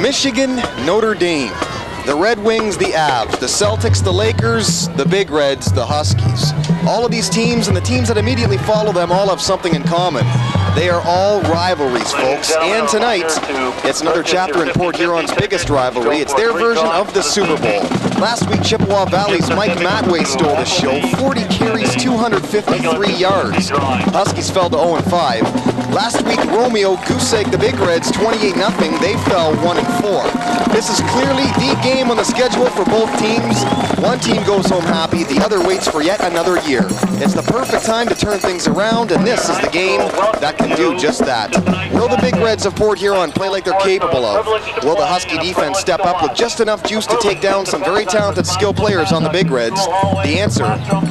Michigan, Notre Dame. The Red Wings, the Avs, the Celtics, the Lakers, the Big Reds, the Huskies. All of these teams and the teams that immediately follow them all have something in common. They are all rivalries, folks. And tonight, it's another chapter in Port Huron's biggest rivalry. It's their version of the Super Bowl. Last week, Chippewa Valley's Mike Matway stole the show. 40 carries, 253 yards. Huskies fell to 0-5. Last week, Romeo goose-egged the Big Reds 28-0. They fell 1-4. This is clearly the game on the schedule for both teams. One team goes home happy, the other waits for yet another year. It's the perfect time to turn things around, and this is the game that can do just that. Will the Big Reds of Port Huron play like they're capable of? Will the Husky defense step up with just enough juice to take down some very talented skill players on the Big Reds? The answer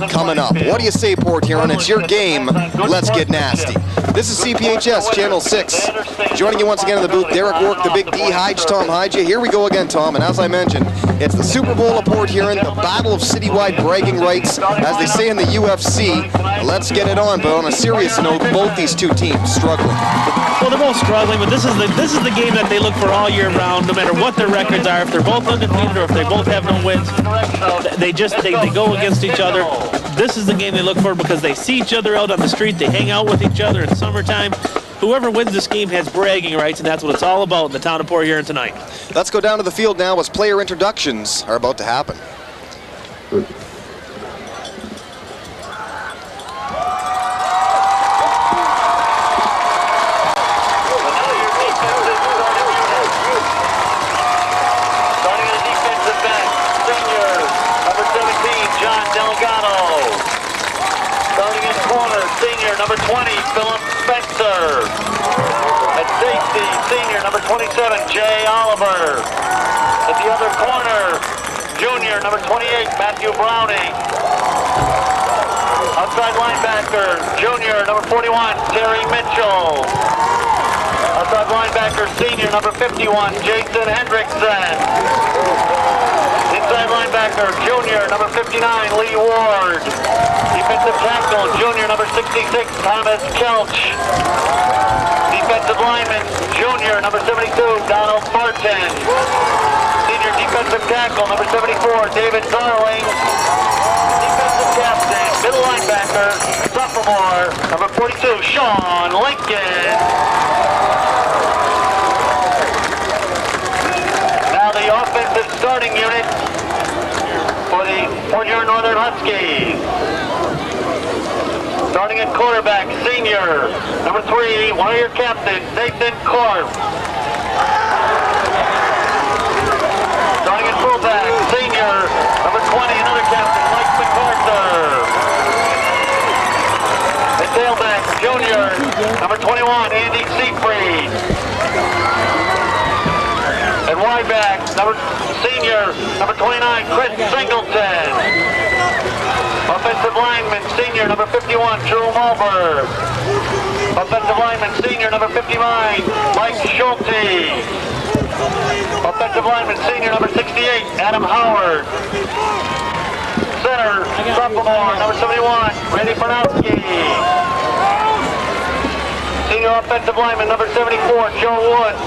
coming up. What do you say, Port Huron? It's your game. Let's get nasty. This is CPHS Channel 6. Joining you once again in the booth, Derek Work, the Big D, Hige, Tom Hige. Here we go again, Tom. And as I mentioned, it's the Super Bowl of Port Huron, the battle of citywide bragging rights, as they say in the UFC. Let's get it on. But on a serious note, both these two teams struggling. Well, they're both struggling, but this is the game that they look for all year round, no matter what their records are. If they're both undefeated or if they both have no wins, they go against each other. This is the game they look for because they see each other out on the street. They hang out with each other in summertime. Whoever wins this game has bragging rights, and that's what it's all about in the town of Port Huron tonight. Let's go down to the field now as player introductions are about to happen. Number 20, Philip Spencer. At safety, senior, number 27, Jay Oliver. At the other corner, junior, number 28, Matthew Browning. Outside linebacker, junior, number 41, Terry Mitchell. Outside linebacker, senior, number 51, Jason Hendrickson. Inside linebacker, junior, number 59, Lee Ward. Defensive tackle, junior, number 66, Thomas Kelch. Defensive lineman, junior, number 72, Donald Barton. Senior defensive tackle, number 74, David Darling. Defensive captain, middle linebacker, sophomore, number 42, Sean Lincoln. Now the offensive starting unit for the Port Huron Northern Huskies. Starting at quarterback, senior, number 3, one of your captains, Nathan Korf. Starting at fullback, senior, number 20, another captain, Mike MacArthur. At tailback, junior, number 21, Andy Seafried. At wide back, senior, number 29, Chris Singleton. Offensive lineman, senior, number 51, Drew Malberg. Offensive lineman, senior, number 59, Mike Schulte. Offensive lineman, senior, number 68, Adam Howard. Center, sophomore, number 71, Randy Farnowski. Senior offensive lineman, number 74, Joe Woods.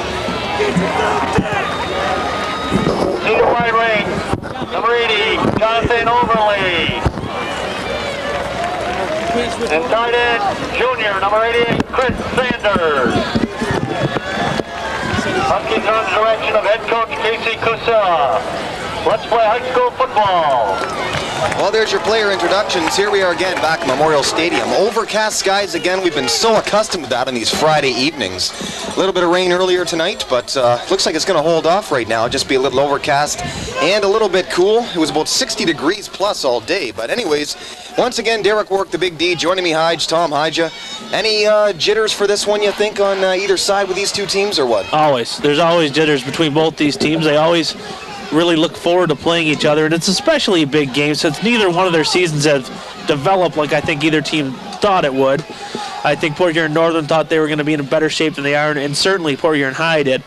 Senior wide range, number 80, Jonathan Overley. And tight end, junior, number 88, Chris Sanders. Huskies are under the direction of head coach Casey Kusera. Let's play high school football. Well, there's your player introductions. Here we are again back at Memorial Stadium. Overcast skies again. We've been so accustomed to that on these Friday evenings. A little bit of rain earlier tonight, but looks like it's going to hold off right now. Just be a little overcast and a little bit cool. It was about 60 degrees plus all day. But anyways, once again, Derek Work, the Big D, joining me, Hige, Tom Hige. Any jitters for this one, you think, on either side with these two teams, or what? Always. There's always jitters between both these teams. They always really look forward to playing each other, and it's especially a big game since neither one of their seasons have developed like I think either team thought it would. I think Port Huron Northern thought they were going to be in a better shape than they are, and certainly Port Huron High did.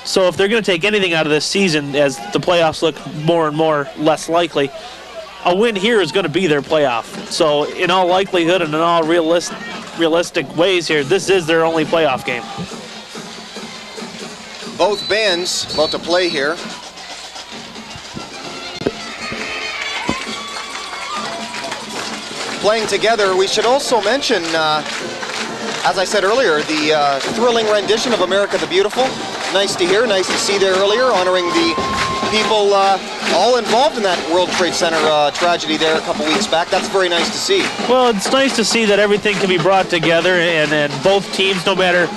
So if they're going to take anything out of this season as the playoffs look more and more less likely, a win here is going to be their playoff. So in all likelihood and in all realistic ways here, this is their only playoff game. Both bands about to play here. Playing together, we should also mention, as I said earlier, the thrilling rendition of America the Beautiful. Nice to hear, nice to see there earlier, honoring the people all involved in that World Trade Center tragedy there a couple weeks back. That's very nice to see. Well, it's nice to see that everything can be brought together, and both teams, no matter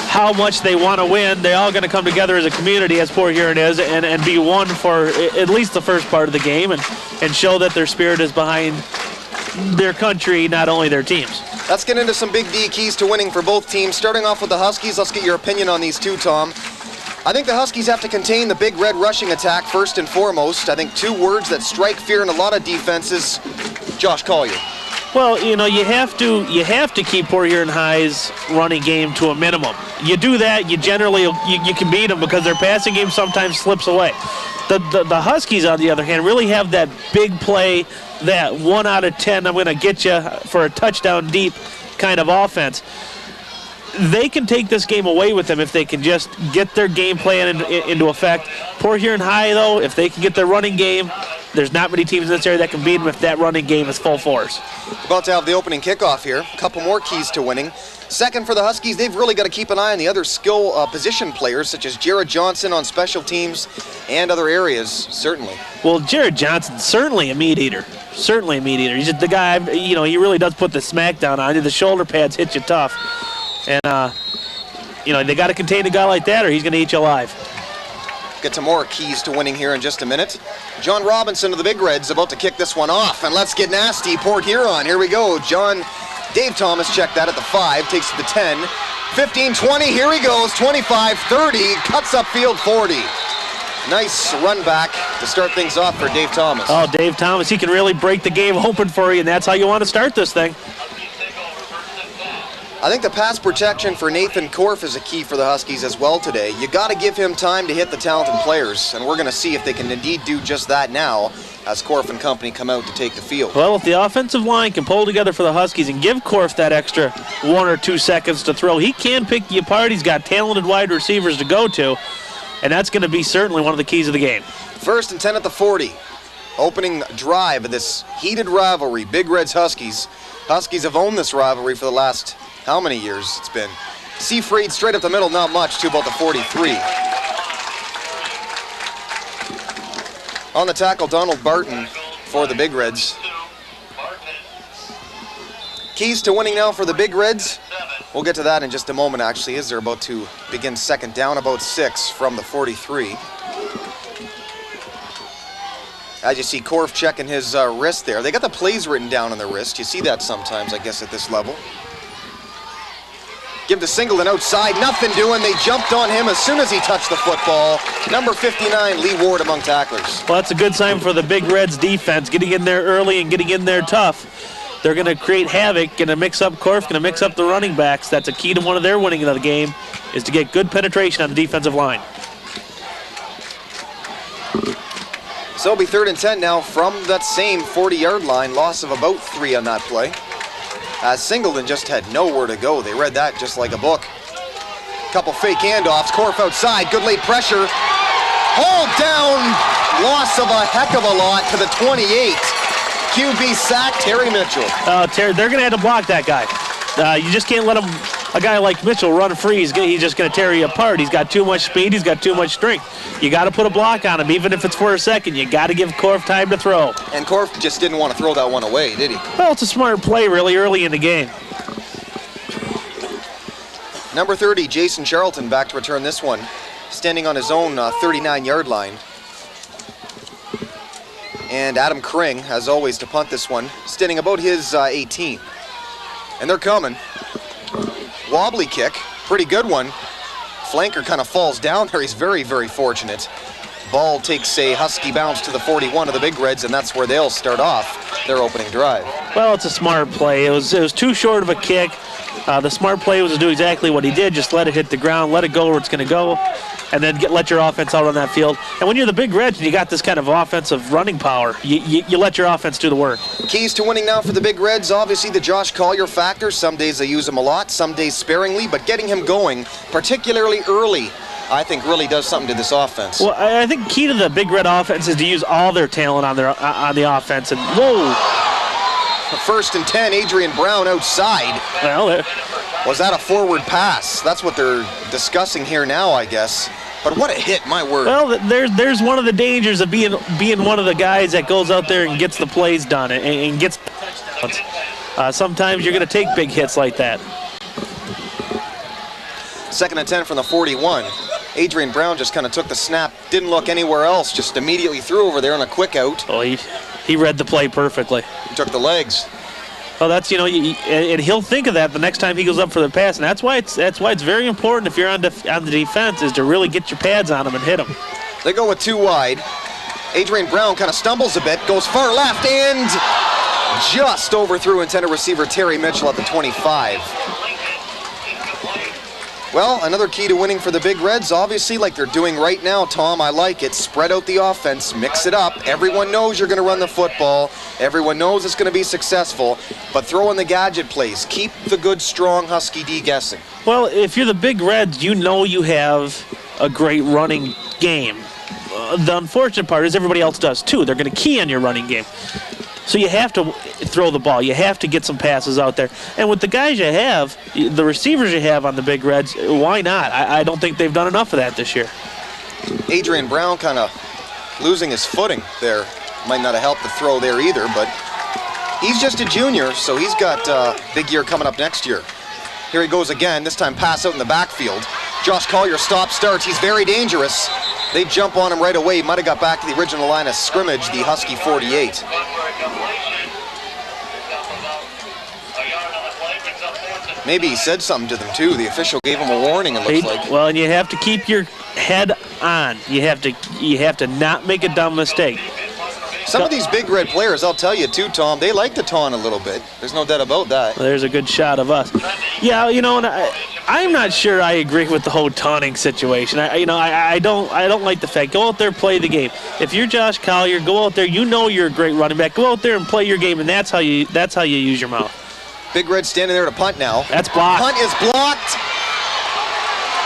how much they want to win, they're all going to come together as a community, as Port Huron is, and be one for at least the first part of the game, and show that their spirit is behind their country, not only their teams. Let's get into some big D keys to winning for both teams. Starting off with the Huskies, let's get your opinion on these two, Tom. I think the Huskies have to contain the big red rushing attack first and foremost. I think two words that strike fear in a lot of defenses. Josh Collier. Well, you know, you have to keep Port Huron High's running game to a minimum. You do that, you generally you can beat them because their passing game sometimes slips away. The Huskies, on the other hand, really have that big play, that 1 out of 10, I'm going to get you for a touchdown deep kind of offense. They can take this game away with them if they can just get their game plan into effect. Port Huron High, though, if they can get their running game, there's not many teams in this area that can beat them if that running game is full force. About to have the opening kickoff here. A couple more keys to winning. Second, for the Huskies, they've really got to keep an eye on the other skill position players, such as Jared Johnson on special teams and other areas, certainly. Well, Jared Johnson, certainly a meat eater. Certainly a meat eater. He's just the guy, you know, he really does put the smack down on you. The shoulder pads hit you tough. And, you know, they got to contain a guy like that or he's going to eat you alive. Get to more keys to winning here in just a minute. John Robinson of the Big Reds about to kick this one off. And let's get nasty. Port Huron. Here we go. Dave Thomas checked that at the 5, takes it to 10. 15, 20, here he goes. 25, 30, cuts upfield 40. Nice run back to start things off for Dave Thomas. Oh, Dave Thomas, he can really break the game open for you, and that's how you want to start this thing. I think the pass protection for Nathan Korf is a key for the Huskies as well today. You got to give him time to hit the talented players, and we're going to see if they can indeed do just that now as Korf and company come out to take the field. Well, if the offensive line can pull together for the Huskies and give Korf that extra 1 or 2 seconds to throw, he can pick you apart. He's got talented wide receivers to go to, and that's going to be certainly one of the keys of the game. 1st and 10 at the 40. Opening drive of this heated rivalry, Big Reds Huskies. Huskies have owned this rivalry for the last how many years it's been. Seafried straight up the middle, not much, to about the 43. On the tackle, Donald Barton for the Big Reds. Keys to winning now for the Big Reds. We'll get to that in just a moment, actually, as they're about to begin second down, about 6 from the 43. As you see Korf checking his wrist there. They got the plays written down on the wrist. You see that sometimes, I guess, at this level. Give to Singleton outside, nothing doing. They jumped on him as soon as he touched the football. Number 59, Lee Ward among tacklers. Well, that's a good sign for the Big Reds defense, getting in there early and getting in there tough. They're going to create havoc, going to mix up Korf, going to mix up the running backs. That's a key to one of their winning of the game, is to get good penetration on the defensive line. So it'll be 3rd and 10 now from that same 40-yard line. Loss of about 3 on that play. As Singleton just had nowhere to go. They read that just like a book. Couple fake handoffs. Korf outside. Good late pressure. Hauled down. Loss of a heck of a lot to the 28. QB sack, Terry Mitchell. Terry, they're going to have to block that guy. You just can't let a guy like Mitchell run free. He's just going to tear you apart. He's got too much speed. He's got too much strength. You got to put a block on him, even if it's for a second. You got to give Korf time to throw. And Korf just didn't want to throw that one away, did he? Well, it's a smart play really early in the game. Number 30, Jason Charlton, back to return this one. Standing on his own 39-yard line. And Adam Kring, as always, to punt this one. Standing about his 18. And they're coming. Wobbly kick, pretty good one. Flanker kind of falls down there. He's very, very fortunate. Ball takes a Husky bounce to the 41 of the Big Reds, and that's where they'll start off their opening drive. Well, it's a smart play. It was too short of a kick. The smart play was to do exactly what he did. Just let it hit the ground, let it go where it's going to go, and then let your offense out on that field. And when you're the Big Reds and you got this kind of offensive running power, you let your offense do the work. Keys to winning now for the Big Reds, obviously the Josh Collier factor. Some days they use him a lot, some days sparingly, but getting him going, particularly early I think really does something to this offense. Well, I think key to the Big Red offense is to use all their talent on the offense. And whoa! First and 10, Adrian Brown outside. Well, Was that a forward pass? That's what they're discussing here now, I guess. But what a hit, my word. well, there's one of the dangers of being one of the guys that goes out there and gets the plays done and gets. Sometimes you're going to take big hits like that. Second and 10 from the 41. Adrian Brown just kind of took the snap, didn't look anywhere else, just immediately threw over there on a quick out. Oh, he read the play perfectly. He took the legs. Well, that's, you know, and he'll think of that the next time he goes up for the pass, and that's why it's very important if you're on the defense is to really get your pads on him and hit him. They go with 2 wide. Adrian Brown kind of stumbles a bit, goes far left, and just overthrew intended receiver Terry Mitchell at the 25. Well, another key to winning for the Big Reds, obviously, like they're doing right now, Tom. I like it. Spread out the offense, mix it up. Everyone knows you're going to run the football. Everyone knows it's going to be successful. But throw in the gadget plays. Keep the good, strong Husky D guessing. Well, if you're the Big Reds, you know you have a great running game. The unfortunate part is everybody else does too. They're going to key on your running game. So you have to throw the ball. You have to get some passes out there. And with the guys you have, the receivers you have on the Big Reds, why not? I don't think they've done enough of that this year. Adrian Brown kind of losing his footing there. Might not have helped the throw there either, but he's just a junior, so he's got a big year coming up next year. Here he goes again, this time pass out in the backfield. Josh Collier starts. He's very dangerous. They jump on him right away. Might have got back to the original line of scrimmage, the Husky 48. Maybe he said something to them too. The official gave him a warning, it looks like. Well, and you have to keep your head on. You have to not make a dumb mistake. Some of these Big Red players, I'll tell you too, Tom, they like to taunt a little bit. There's no doubt about that. Well, there's a good shot of us. Yeah, you know, and I'm not sure I agree with the whole taunting situation. I don't like the fact. Go out there, play the game. If you're Josh Collier, go out there. You know you're a great running back. Go out there and play your game, and that's how you use your mouth. Big Red standing there to punt now. That's blocked. Punt is blocked.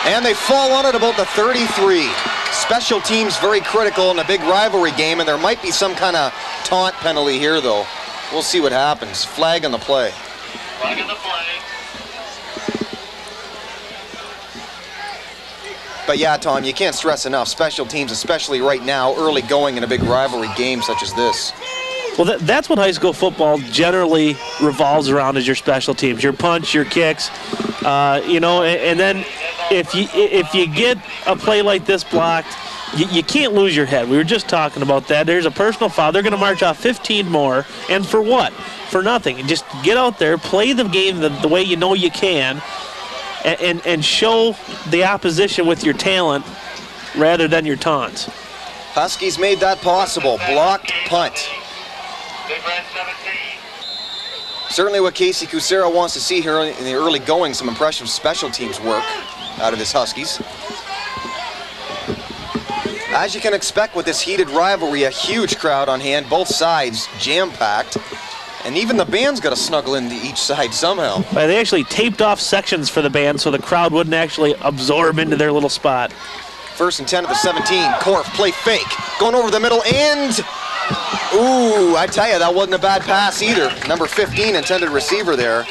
And they fall on it about the 33. Special teams very critical in a big rivalry game, and there might be some kind of taunt penalty here, though. We'll see what happens. Flag on the play. Flag on the play. But yeah, Tom, you can't stress enough. Special teams, especially right now, early going in a big rivalry game such as this. Well, that's what high school football generally revolves around, is your special teams, your punch, your kicks, and then if you get a play like this blocked, you can't lose your head. We were just talking about that. There's a personal foul. They're going to march off 15 more, and for what? For nothing. Just get out there, play the game the way you know you can, and show the opposition with your talent rather than your taunts. Huskies made that possible. Blocked punt. Big Red 17. Certainly what Casey Cusero wants to see here in the early going, some impressive special teams work out of his Huskies. As you can expect with this heated rivalry, a huge crowd on hand, both sides jam-packed, and even the band's got to snuggle into each side somehow. They actually taped off sections for the band so the crowd wouldn't actually absorb into their little spot. First and 10 at the 17, Korf, play fake, going over the middle, and ooh, I tell you, that wasn't a bad pass either. Number 15, intended receiver there,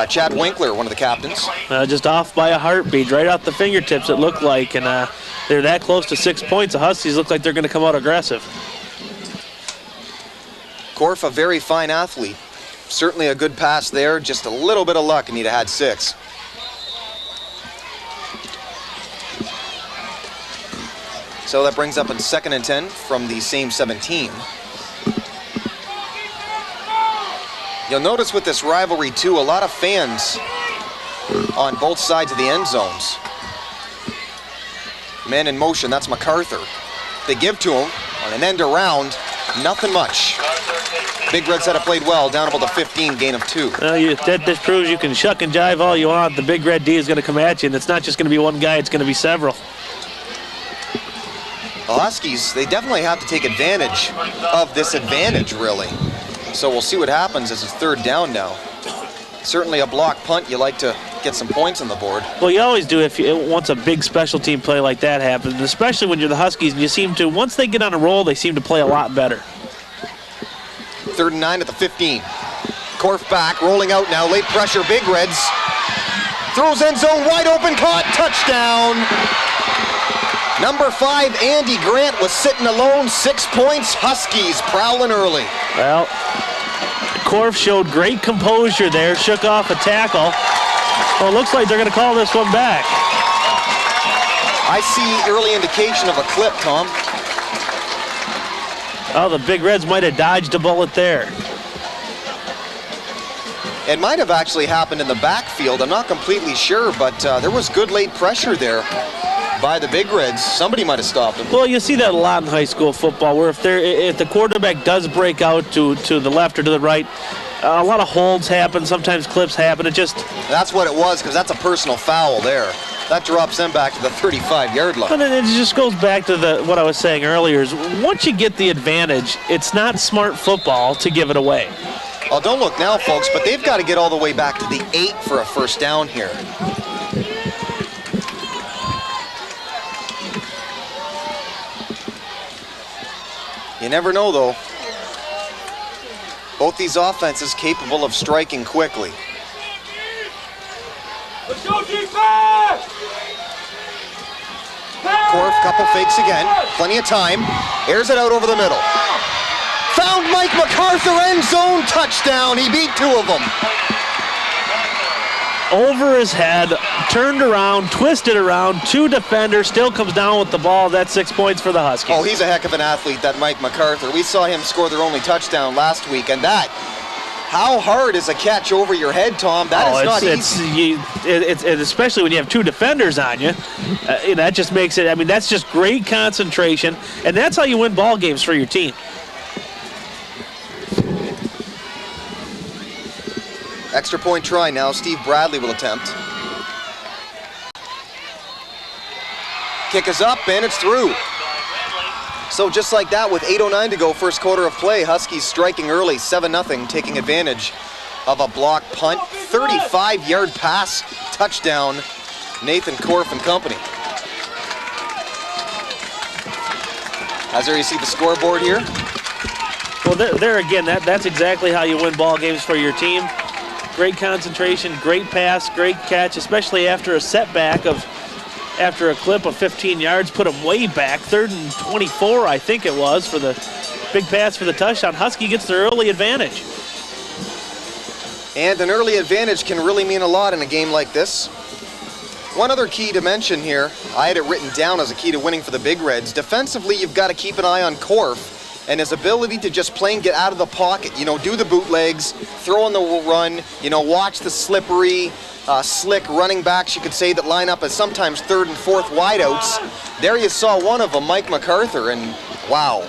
Chad Winkler, one of the captains. Just off by a heartbeat, right off the fingertips it looked like, and they're that close to 6 points. The Huskies look like they're going to come out aggressive. Korf, a very fine athlete. Certainly a good pass there, just a little bit of luck and he'd have had 6. So that brings up in 2nd and 10 from the same 17. You'll notice with this rivalry too, a lot of fans on both sides of the end zones. Man in motion, that's MacArthur. They give to him on an end around, nothing much. Big Reds had it played well, down about the 15, gain of 2. That proves you can shuck and jive all you want. The Big Red D is going to come at you, and it's not just going to be one guy, it's going to be several. The Huskies, they definitely have to take advantage of this advantage, really. So we'll see what happens as it's 3rd down now. Certainly a block punt, you like to get some points on the board. Well, you always do once a big special team play like that happens, especially when you're the Huskies, and you seem to, once they get on a roll, they seem to play a lot better. 3rd and 9 at the 15. Korf back, rolling out now, late pressure, Big Reds. Throws end zone, wide open, caught, touchdown. Number 5, Andy Grant was sitting alone, 6 points, Huskies prowling early. Well, Korf showed great composure there, shook off a tackle. Well, it looks like they're going to call this one back. I see early indication of a clip, Tom. Oh, the Big Reds might have dodged a bullet there. It might have actually happened in the backfield. I'm not completely sure, but there was good late pressure there by the Big Reds. Somebody might have stopped him. Well, you see that a lot in high school football, where if the quarterback does break out to the left or to the right, a lot of holds happen, sometimes clips happen. That's what it was, because that's a personal foul there. That drops them back to the 35-yard line. And it just goes back to what I was saying earlier, is once you get the advantage, it's not smart football to give it away. Oh, don't look now, folks, but they've got to get all the way back to the 8 for a first down here. You never know, though. Both these offenses capable of striking quickly. Let's go defense! Korf, couple fakes again. Plenty of time. Airs it out over the middle. Found Mike MacArthur, end zone, touchdown. He beat 2 of them. Over his head, turned around, twisted around, 2 defenders, still comes down with the ball. That's 6 points for the Huskies. Oh, he's a heck of an athlete, that Mike MacArthur. We saw him score their only touchdown last week, and that, how hard is a catch over your head, Tom? That is not easy. It's especially when you have 2 defenders on you. That just makes it, that's just great concentration, and that's how you win ball games for your team. Extra point try now. Steve Bradley will attempt. Kick is up, and it's through. So just like that, with 8:09 to go, first quarter of play, Huskies striking early, 7-0, taking advantage of a block punt. 35-yard pass, touchdown, Nathan Korf and company. As there you see the scoreboard here. Well, there again, that's exactly how you win ball games for your team. Great concentration, great pass, great catch, especially after a setback after a clip of 15 yards, put him way back, 3rd and 24, I think it was, for the big pass for the touchdown. Husky gets their early advantage. And an early advantage can really mean a lot in a game like this. One other key to mention here, I had it written down as a key to winning for the Big Reds. Defensively, you've got to keep an eye on Korf and his ability to just plain get out of the pocket, do the bootlegs, throw on the run, watch the slippery, slick running backs, you could say, that line up as sometimes 3rd and 4th wideouts. There you saw one of them, Mike MacArthur, and wow.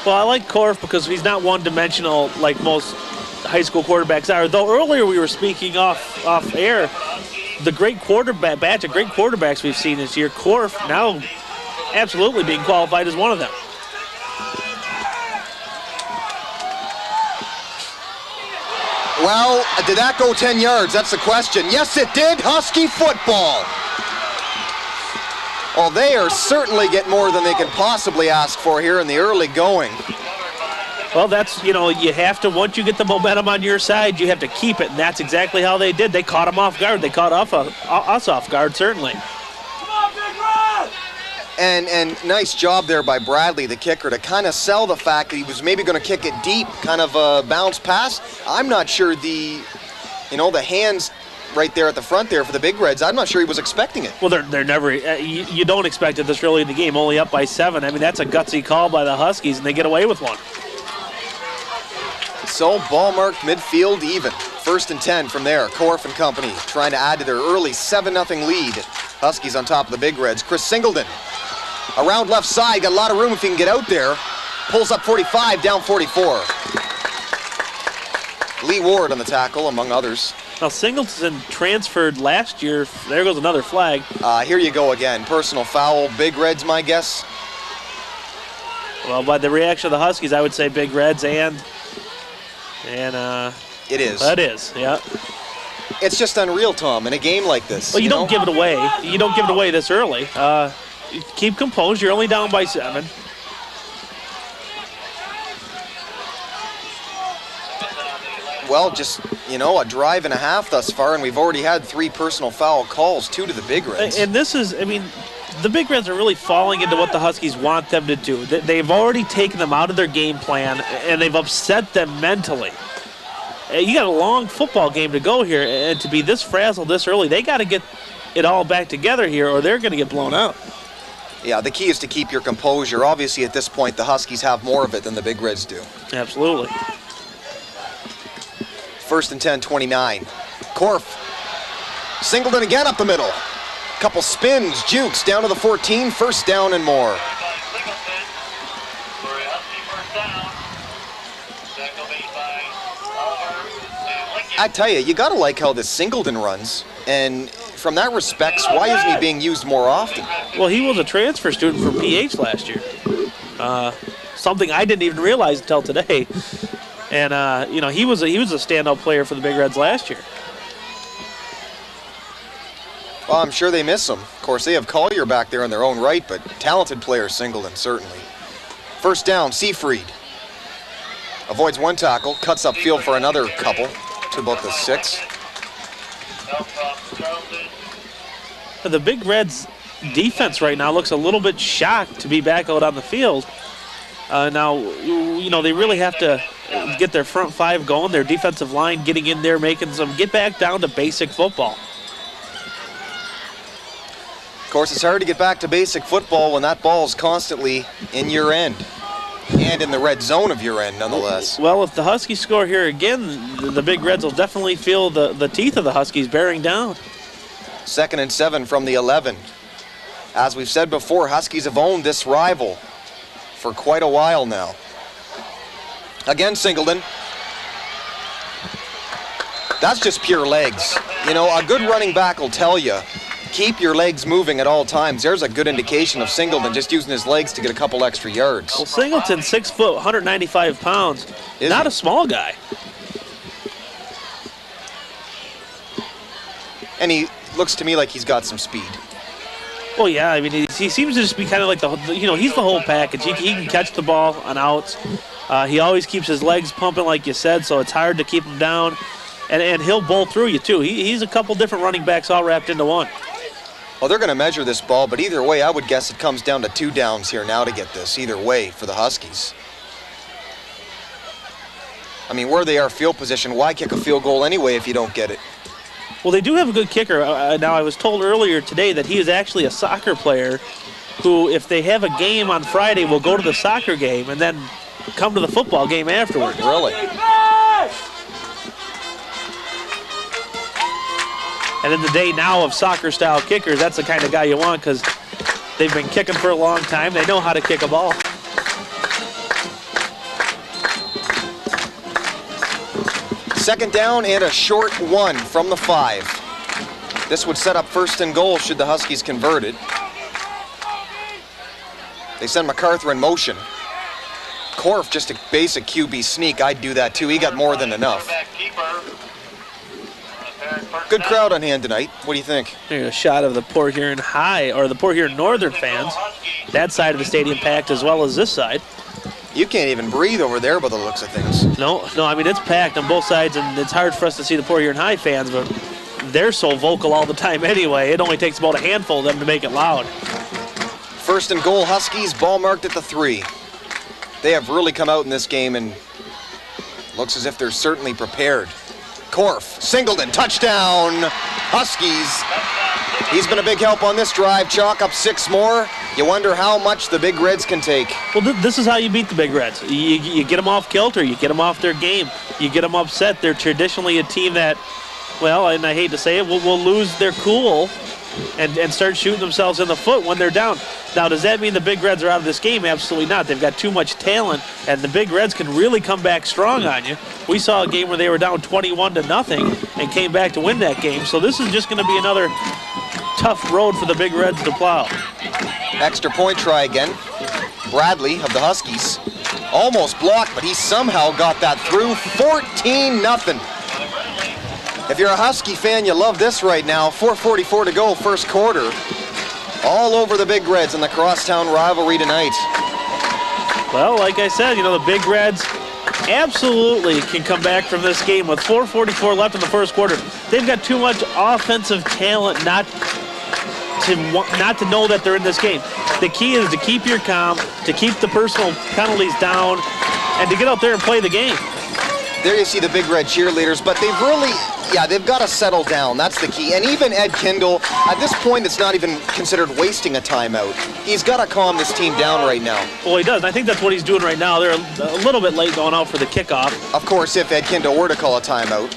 Well, I like Korf because he's not one-dimensional like most high school quarterbacks are, though earlier we were speaking off air, the great batch of great quarterbacks we've seen this year, Korf now absolutely being qualified as one of them. Well, did that go 10 yards? That's the question. Yes, it did. Husky football. Well, they are certainly getting more than they can possibly ask for here in the early going. Well, that's, you have to, once you get the momentum on your side, you have to keep it, and that's exactly how they did. They caught them off guard. They caught us off guard, certainly. And nice job there by Bradley, the kicker, to kind of sell the fact that he was maybe going to kick it deep, kind of a bounce pass. I'm not sure the hands right there at the front there for the Big Reds, I'm not sure he was expecting it. Well, they're never, you don't expect it this early in the game, only up by 7. That's a gutsy call by the Huskies, and they get away with one. So ball marked midfield even. 1st and 10 from there. Korf and company trying to add to their early 7-0 lead. Huskies on top of the Big Reds. Chris Singleton around left side, got a lot of room if he can get out there. Pulls up 45, down 44. Lee Ward on the tackle, among others. Now Singleton transferred last year. There goes another flag. Here you go again. Personal foul. Big Reds, my guess. Well, by the reaction of the Huskies, I would say Big Reds and it is. That is, yeah. It's just unreal, Tom, in a game like this. Well, you don't give it away. You don't give it away this early. Keep composed. You're only down by 7. Well, just, a drive and a half thus far, and we've already had 3 personal foul calls, 2 to the Big Reds. And this is, the Big Reds are really falling into what the Huskies want them to do. They've already taken them out of their game plan, and they've upset them mentally. You got a long football game to go here, and to be this frazzled this early, they got to get it all back together here, or they're going to get blown out. Yeah, the key is to keep your composure. Obviously, at this point, the Huskies have more of it than the Big Reds do. Absolutely. 1st and 10, 29. Korf. Singleton again up the middle. Couple spins, jukes down to the 14, 1st down and more. I tell you, you gotta like how this Singleton runs, and from that respect, why isn't he being used more often? Well, he was a transfer student from PH last year. Something I didn't even realize until today. And he was a standout player for the Big Reds last year. Well, I'm sure they miss him. Of course, they have Collier back there in their own right, but talented player Singleton, certainly. 1st down, Seafried. Avoids 1 tackle, cuts upfield for another couple to about the 6. The Big Reds defense right now looks a little bit shocked to be back out on the field. Now, they really have to get their front 5 going, their defensive line getting in there, get back down to basic football. Of course, it's hard to get back to basic football when that ball is constantly in your end and in the red zone of your end, nonetheless. Well, if the Huskies score here again, the Big Reds will definitely feel the teeth of the Huskies bearing down. 2nd and 7 from the 11. As we've said before, Huskies have owned this rival for quite a while now. Again, Singleton. That's just pure legs. A good running back will tell you, keep your legs moving at all times. There's a good indication of Singleton just using his legs to get a couple extra yards. Well, Singleton, 6 foot, 195 pounds. Not a small guy. And he looks to me like he's got some speed. Well, yeah, he seems to just be kind of like he's the whole package. He can catch the ball on outs. He always keeps his legs pumping, like you said, so it's hard to keep him down. And he'll bowl through you, too. He's a couple different running backs all wrapped into one. Well, they're going to measure this ball, but either way, I would guess it comes down to 2 downs here now to get this, either way, for the Huskies. Where they are field position, why kick a field goal anyway if you don't get it? Well, they do have a good kicker. Now, I was told earlier today that he is actually a soccer player who, if they have a game on Friday, will go to the soccer game and then come to the football game afterward. Really? And in the day now of soccer-style kickers, that's the kind of guy you want because they've been kicking for a long time. They know how to kick a ball. Second down and a short 1 from the 5. This would set up 1st and goal should the Huskies convert it. They send MacArthur in motion. Korf, just a basic QB sneak. I'd do that too. He got more than enough. Good crowd on hand tonight. What do you think? Here's a shot of the Port Huron High, or the Port Huron Northern fans. That side of the stadium packed as well as this side. You can't even breathe over there by the looks of things. No, it's packed on both sides, and it's hard for us to see the Port Huron High fans, but they're so vocal all the time anyway. It only takes about a handful of them to make it loud. 1st and goal, Huskies, ball marked at the 3. They have really come out in this game and looks as if they're certainly prepared. Korf, Singleton, touchdown, Huskies. He's been a big help on this drive. Chalk up 6 more. You wonder how much the Big Reds can take. Well, this is how you beat the Big Reds. You get them off kilter. You get them off their game. You get them upset. They're traditionally a team that, well, and I hate to say it, will lose their cool and start shooting themselves in the foot when they're down. Now, does that mean the Big Reds are out of this game? Absolutely not. They've got too much talent, and the Big Reds can really come back strong on you. We saw a game where they were down 21-0 and came back to win that game. So this is just going to be another tough road for the Big Reds to plow. Extra point try again. Bradley of the Huskies. Almost blocked, but he somehow got that through. 14-0. If you're a Husky fan, you love this right now. 4:44 to go, first quarter. All over the Big Reds in the crosstown rivalry tonight. Well, like I said, the Big Reds absolutely can come back from this game with 4:44 left in the first quarter. They've got too much offensive talent not to know that they're in this game. The key is to keep your calm, to keep the personal penalties down, and to get out there and play the game. There you see the Big Red cheerleaders, but they've really, they've got to settle down. That's the key. And even Ed Kindle, at this point, it's not even considered wasting a timeout. He's got to calm this team down right now. Well, he does. And I think that's what he's doing right now. They're a little bit late going out for the kickoff. Of course, if Ed Kindle were to call a timeout.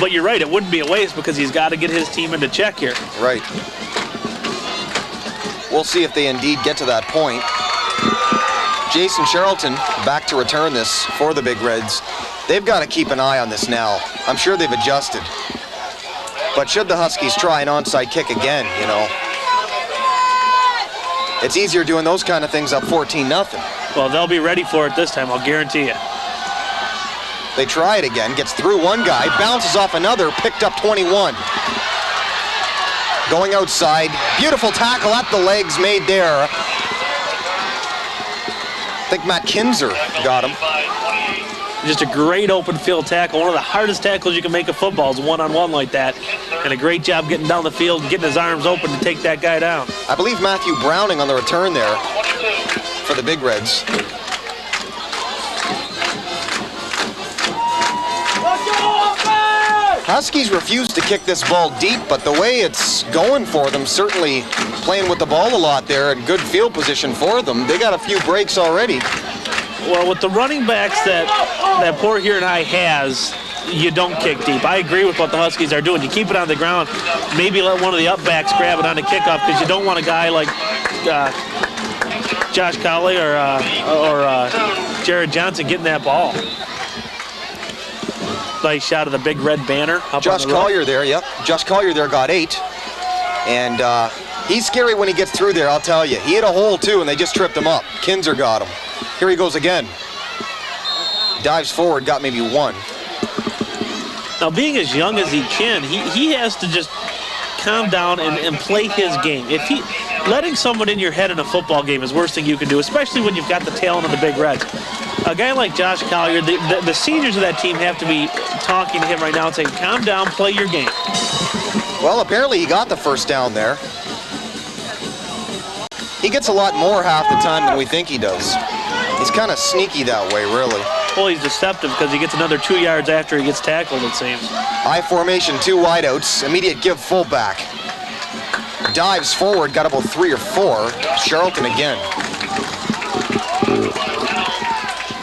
But you're right, it wouldn't be a waste because he's got to get his team into check here. Right. We'll see if they indeed get to that point. Jason Charlton back to return this for the Big Reds. They've got to keep an eye on this now. I'm sure they've adjusted. But should the Huskies try an onside kick again, it's easier doing those kind of things up 14-0. Well, they'll be ready for it this time, I'll guarantee you. They try it again, gets through one guy, bounces off another, picked up 21. Going outside, beautiful tackle at the legs made there. I think Matt Kinzer got him. Just a great open field tackle. One of the hardest tackles you can make of football is one-on-one like that. And a great job getting down the field, getting his arms open to take that guy down. I believe Matthew Browning on the return there for the Big Reds. Huskies refuse to kick this ball deep, but the way it's going for them, certainly playing with the ball a lot there and good field position for them. They got a few breaks already. Well, with the running backs that Port Huron High has, you don't kick deep. I agree with what the Huskies are doing. You keep it on the ground, maybe let one of the upbacks grab it on the kickoff because you don't want a guy like Josh Cowley or Jared Johnson getting that ball. Nice shot of the Big Red banner. Josh Collier there, yep. Josh Collier there got 8. And he's scary when he gets through there, I'll tell you. He hit a hole too, and they just tripped him up. Kinzer got him. Here he goes again. Dives forward, got maybe 1. Now, being as young as he can, he has to just calm down and play his game. Letting someone in your head in a football game is the worst thing you can do, especially when you've got the talent of the Big Reds. A guy like Josh Collier, the seniors of that team have to be talking to him right now and saying, calm down, play your game. Well, apparently he got the first down there. He gets a lot more half the time than we think he does. He's kind of sneaky that way, really. Well, he's deceptive because he gets another 2 yards after he gets tackled, it seems. I formation, 2 wideouts, immediate give fullback. Dives forward, got about 3 or 4. Charlton again.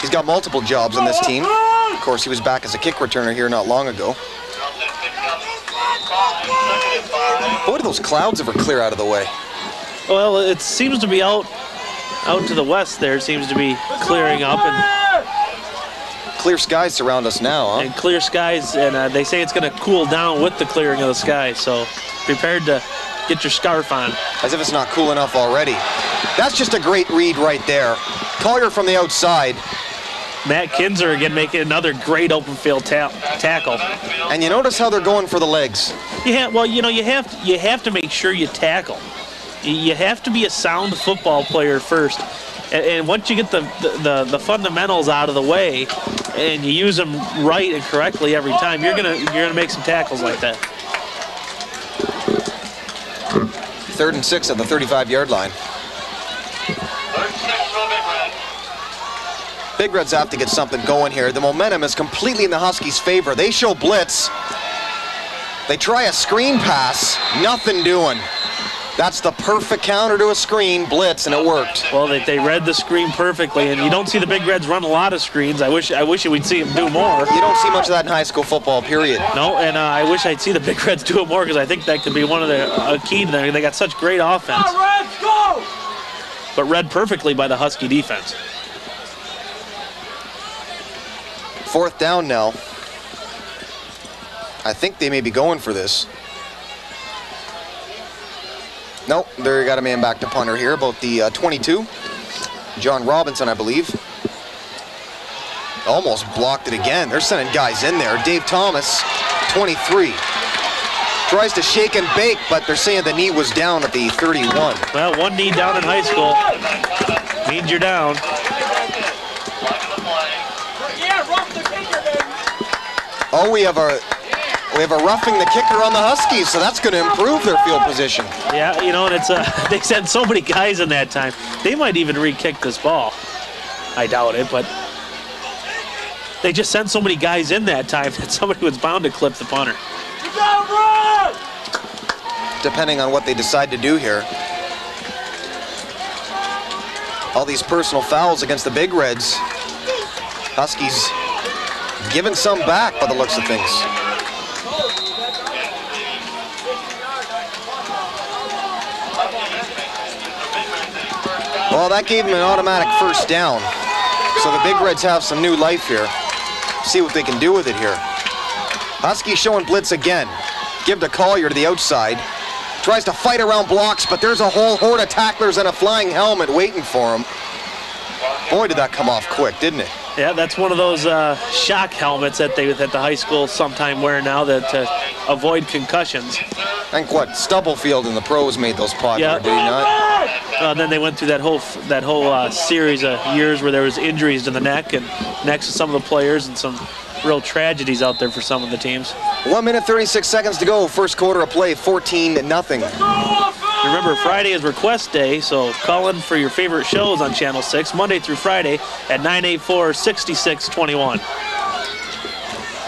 He's got multiple jobs on this team. Of course, he was back as a kick returner here not long ago. Boy, do those clouds ever clear out of the way. Well, it seems to be out to the west there. It seems to be clearing up. And clear skies surround us now, huh? And clear skies, and they say it's going to cool down with the clearing of the sky. So prepared to get your scarf on. As if it's not cool enough already. That's just a great read right there. Collier from the outside. Matt Kinzer again making another great open field tackle. And you notice how they're going for the legs. Yeah, well, you have to make sure you tackle. You have to be a sound football player first. And once you get the fundamentals out of the way and you use them right and correctly every time, you're gonna make some tackles like that. 3rd and 6 at the 35-yard line. Big Reds have to get something going here. The momentum is completely in the Huskies' favor. They show blitz. They try a screen pass. Nothing doing. That's the perfect counter to a screen, blitz, and it worked. Well, they read the screen perfectly, and you don't see the Big Reds run a lot of screens. I wish we'd see them do more. You don't see much of that in high school football, period. No, and I wish I'd see the Big Reds do it more because I think that could be one of the key to them. They got such great offense. Reds, go! But read perfectly by the Husky defense. 4th down now. I think they may be going for this. Nope, they got a man back to punter here, about the 22. John Robinson, I believe. almost blocked it again. They're sending guys in there. Dave Thomas, 23. Tries to shake and bake, but they're saying the knee was down at the 31. Well, one knee down in high school means you're down. Oh, we have a roughing the kicker on the Huskies, so that's going to improve their field position. Yeah, you know, and it's they sent so many guys in that time. They might even re-kick this ball. I doubt it, but they just sent so many guys in that time that somebody was bound to clip the punter. Depending on what they decide to do here. All these personal fouls against the Big Reds. Huskies giving some back by the looks of things. Well, that gave them an automatic first down. So the Big Reds have some new life here. See what they can do with it here. Huskies showing blitz again. Give to Collier to the outside. Tries to fight around blocks, but there's a whole horde of tacklers and a flying helmet waiting for him. Boy, did that come off quick, didn't it? Yeah, that's one of those shock helmets that they at the high school sometime wear now that avoid concussions. I think what Stubblefield and the pros made those popular, did he not? Then they went through that whole series of years where there was injuries to the neck and necks of some of the players and some real tragedies out there for some of the teams. 1 minute, 36 seconds to go. First quarter of play, 14-0. Remember, Friday is request day, so call in for your favorite shows on Channel 6, Monday through Friday at 984-6621.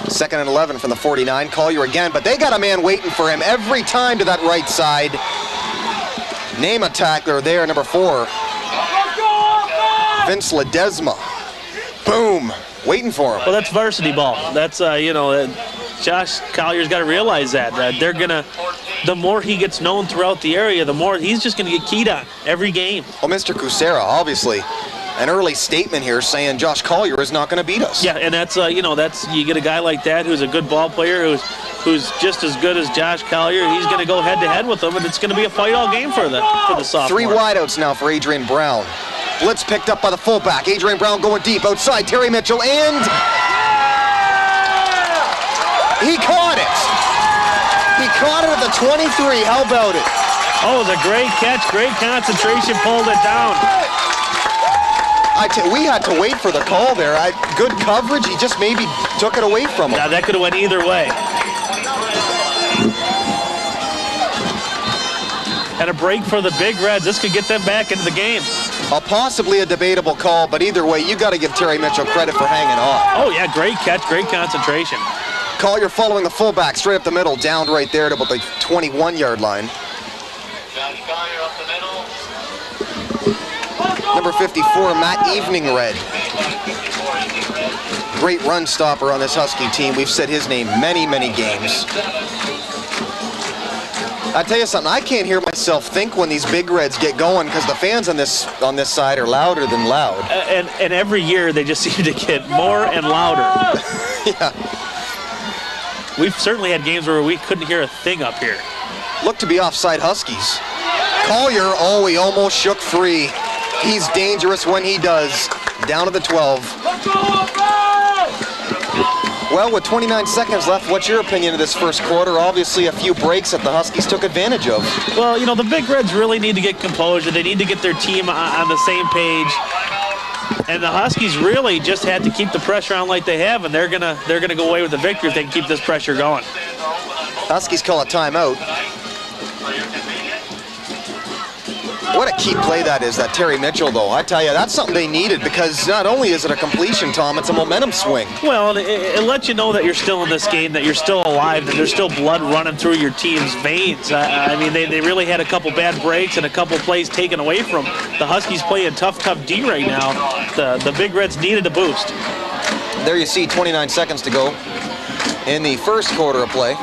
Second and 11 from the 49. Collier again, but they got a man waiting for him every time to that right side. Name a tackler there, number 4. Vince Ledesma. Boom. Waiting for him. Well, that's varsity ball. That's, Josh Collier's got to realize that. They're going to, the more he gets known throughout the area, the more he's just going to get keyed on every game. Well, Mr. Kucera, obviously, an early statement here saying Josh Collier is not going to beat us. Yeah, and that's, you get a guy like that who's a good ball player, who's just as good as Josh Collier. He's going to go head-to-head with him, and it's going to be a fight all game for the sophomore. 3 wideouts now for Adrian Brown. Blitz picked up by the fullback. Adrian Brown going deep outside. Terry Mitchell, and he caught it. He caught it at the 23. How about it? Oh, it was a great catch, great concentration, pulled it down. We had to wait for the call there. Good coverage. He just maybe took it away from him. Yeah, that could have went either way. And a break for the Big Reds. This could get them back into the game. Possibly a debatable call, but either way, you got to give Terry Mitchell credit for hanging on. Oh yeah, great catch, great concentration. Collier following the fullback straight up the middle, downed right there to about the 21-yard line. Number 54, Matt Evening Red. Great run stopper on this Husky team. We've said his name many, many games. I tell you something, I can't hear myself think when these Big Reds get going because the fans on this side are louder than loud. And every year they just seem to get more and louder. Yeah. We've certainly had games where we couldn't hear a thing up here. Look to be offside Huskies. Collier, he almost shook free. He's dangerous when he does. Down to the 12. Well, with 29 seconds left, what's your opinion of this first quarter? Obviously, a few breaks that the Huskies took advantage of. Well, the Big Reds really need to get composure. They need to get their team on the same page. And the Huskies really just had to keep the pressure on like they have, and they're gonna go away with the victory if they can keep this pressure going. Huskies call a timeout. What a key play that is, that Terry Mitchell, though. I tell you, that's something they needed because not only is it a completion, Tom, it's a momentum swing. Well, it lets you know that you're still in this game, that you're still alive, that there's still blood running through your team's veins. I mean, they really had a couple bad breaks and a couple plays taken away from the Huskies playing tough D right now. The Big Reds needed a boost. There you see 29 seconds to go in the first quarter of play.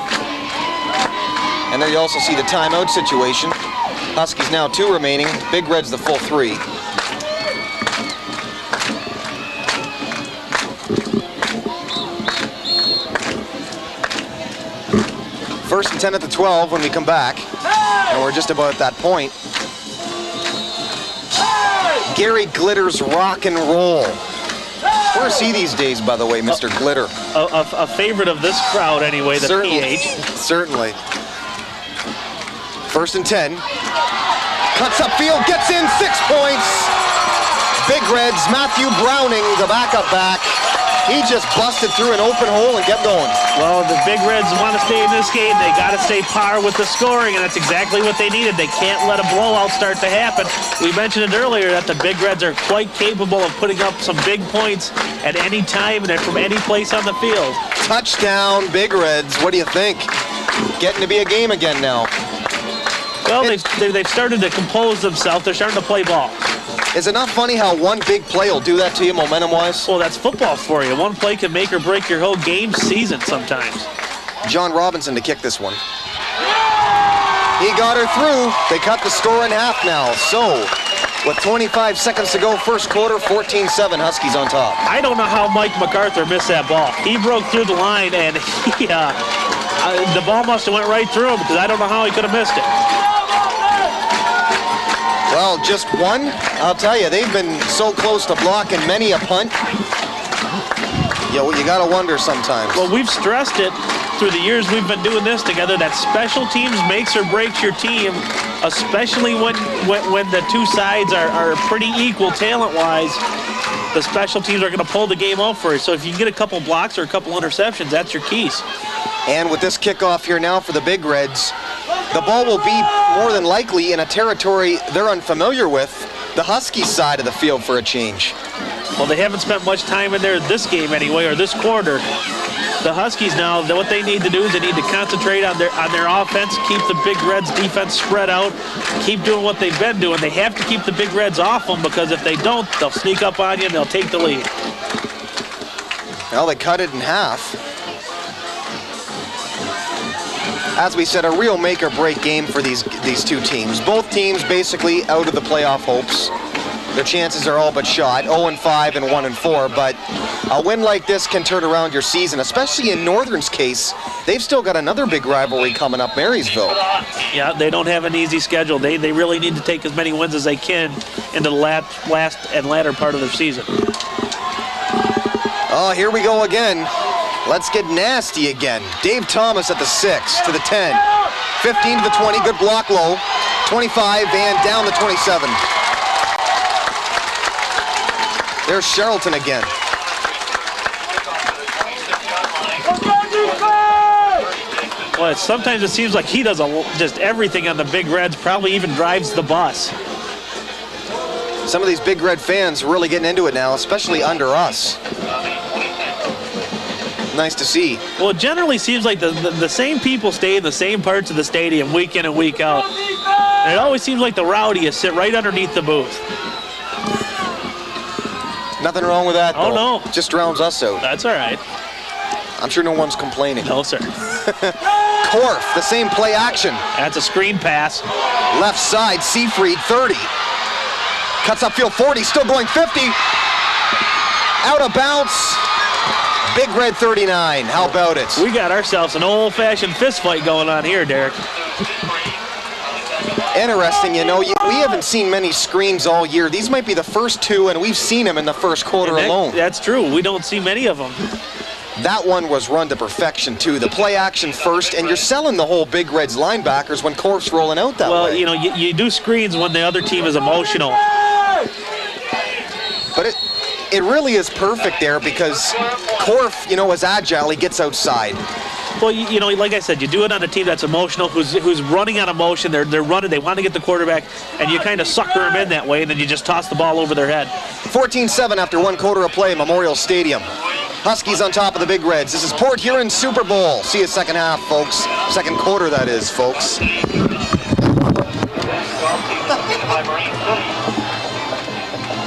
And there you also see the timeout situation. Huskies now 2 remaining. Big Reds the full 3. First and 10 at the 12 when we come back. And we're just about at that point. Gary Glitter's rock and roll. Rare see these days, by the way, Mr. Glitter. A favorite of this crowd anyway, the Certainly. PH. Certainly. 1st and 10. Cuts upfield, gets in, 6 points. Big Reds, Matthew Browning, the backup back. He just busted through an open hole and kept going. Well, the Big Reds want to stay in this game. They got to stay par with the scoring, and that's exactly what they needed. They can't let a blowout start to happen. We mentioned it earlier that the Big Reds are quite capable of putting up some big points at any time and from any place on the field. Touchdown, Big Reds. What do you think? Getting to be a game again now. Well, they've started to compose themselves. They're starting to play ball. Is it not funny how one big play will do that to you momentum-wise? Well, that's football for you. One play can make or break your whole game season sometimes. John Robinson to kick this one. He got her through. They cut the score in half now. So, with 25 seconds to go, first quarter, 14-7, Huskies on top. I don't know how Mike MacArthur missed that ball. He broke through the line, and the ball must have went right through him because I don't know how he could have missed it. Well, just one, I'll tell you, they've been so close to blocking many a punt. You got to wonder sometimes. Well, we've stressed it through the years we've been doing this together that special teams makes or breaks your team, especially when the two sides are pretty equal talent-wise. The special teams are going to pull the game out for you. So if you can get a couple blocks or a couple interceptions, that's your keys. And with this kickoff here now for the Big Reds, the ball will be more than likely in a territory they're unfamiliar with, the Huskies side of the field for a change. Well, they haven't spent much time in there this game anyway, or this quarter. The Huskies now, what they need to do is they need to concentrate on their offense, keep the Big Reds defense spread out, keep doing what they've been doing. They have to keep the Big Reds off them because if they don't, they'll sneak up on you and they'll take the lead. Well, they cut it in half. As we said, a real make-or-break game for these two teams. Both teams basically out of the playoff hopes. Their chances are all but shot, 0-5 and 1-4, but a win like this can turn around your season, especially in Northern's case. They've still got another big rivalry coming up, Marysville. Yeah, they don't have an easy schedule. They really need to take as many wins as they can into the last and latter part of their season. Oh, here we go again. Let's get nasty again. Dave Thomas at the 6 to the 10. 15 to the 20, good block low. 25 and down to 27. There's Charlton again. Well, sometimes it seems like he does just everything on the Big Reds, probably even drives the bus. Some of these Big Red fans really getting into it now, especially under us. Nice to see. Well, it generally seems like the same people stay in the same parts of the stadium week in and week out. And it always seems like the rowdiest sit right underneath the booth. Nothing wrong with that, though. Oh, no. Just drowns us out. That's all right. I'm sure no one's complaining. No, sir. Korf, the same play action. That's a screen pass. Left side, Seafried, 30. Cuts upfield, 40, still going 50. Out of bounds. Big Red 39, how about it? We got ourselves an old-fashioned fist fight going on here, Derek. Interesting, you know, we haven't seen many screens all year. These might be the first two, and we've seen them in the first quarter alone. That's true. We don't see many of them. That one was run to perfection, too. The play action first, and you're selling the whole Big Reds linebackers when Korf's rolling out that way. Well, you know, you do screens when the other team is emotional. But it really is perfect there because Korf, you know, is agile. He gets outside. Well, you know, like I said, you do it on a team that's emotional, who's running on emotion. They're running. They want to get the quarterback, and you kind of sucker them in that way, and then you just toss the ball over their head. 14-7 after one quarter of play, Memorial Stadium. Huskies on top of the Big Reds. This is Port Huron Super Bowl. See you second half, folks. Second quarter, that is, folks.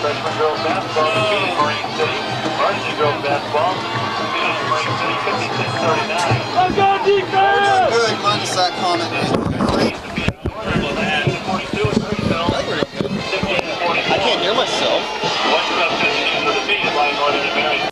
Freshman girls basketball defeating Marine City. Varsity girls basketball defeating Marine City 56-39. Let's go defense! Good, minus that comment. I can't hear myself. West Coast Institute was defeated by Northern America.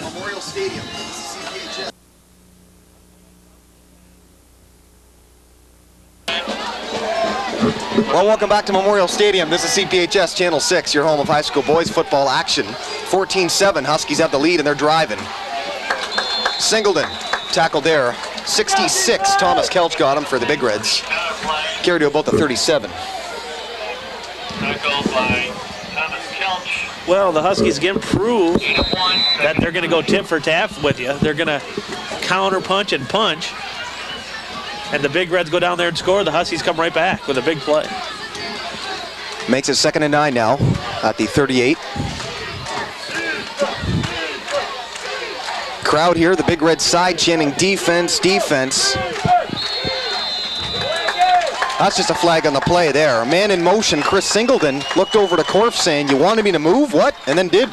Memorial Stadium. CPHS. Well, welcome back to Memorial Stadium. This is CPHS Channel 6, your home of high school boys football action. 14-7, Huskies have the lead and they're driving. Singleton tackled there. 66, Thomas Kelch got him for the Big Reds. Carried to about the 37. Tackled by Thomas Kelch. Well, the Huskies again prove that they're going to go tit for tat with you. They're going to counter punch and punch. And the Big Reds go down there and score. The Huskies come right back with a big play. Makes it 2nd and 9 now at the 38. Crowd here, the Big Red side chanting defense, defense. That's just a flag on the play there. A man in motion, Chris Singleton, looked over to Korf saying, "You wanted me to move? What?" And then did.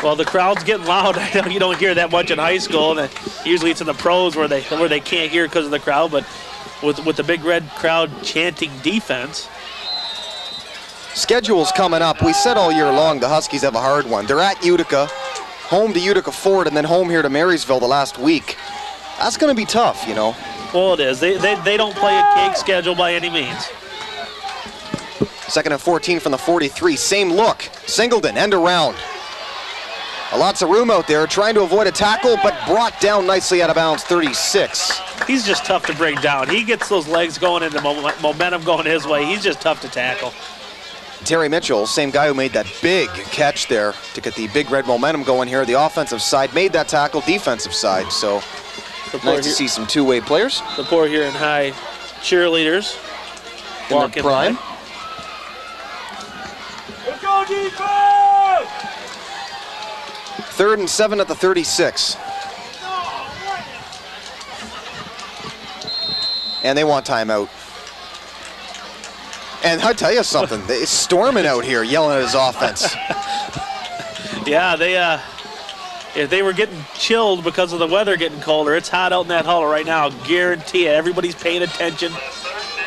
Well, the crowd's getting loud. I know you don't hear that much in high school. And usually it's in the pros where they can't hear because of the crowd. But with the Big Red crowd chanting defense. Schedule's coming up. We said all year long the Huskies have a hard one. They're at Utica, home to Utica Ford, and then home here to Marysville the last week. That's going to be tough, you know. Well, it is. They don't play a cake schedule by any means. 2nd and 14 from the 43. Same look. Singleton, end around. Lots of room out there, trying to avoid a tackle, but brought down nicely out of bounds, 36. He's just tough to bring down. He gets those legs going and the momentum going his way. He's just tough to tackle. Terry Mitchell, same guy who made that big catch there to get the Big Red momentum going here. The offensive side made that tackle, defensive side. So nice to see some two-way players. The poor here in high cheerleaders in their prime. Let's go defense! 3rd and 7 at the 36. And they want timeout. And I'll tell you something, they're storming out here, yelling at his offense. Yeah, if they were getting chilled because of the weather getting colder, it's hot out in that huddle right now. Guarantee it. Everybody's paying attention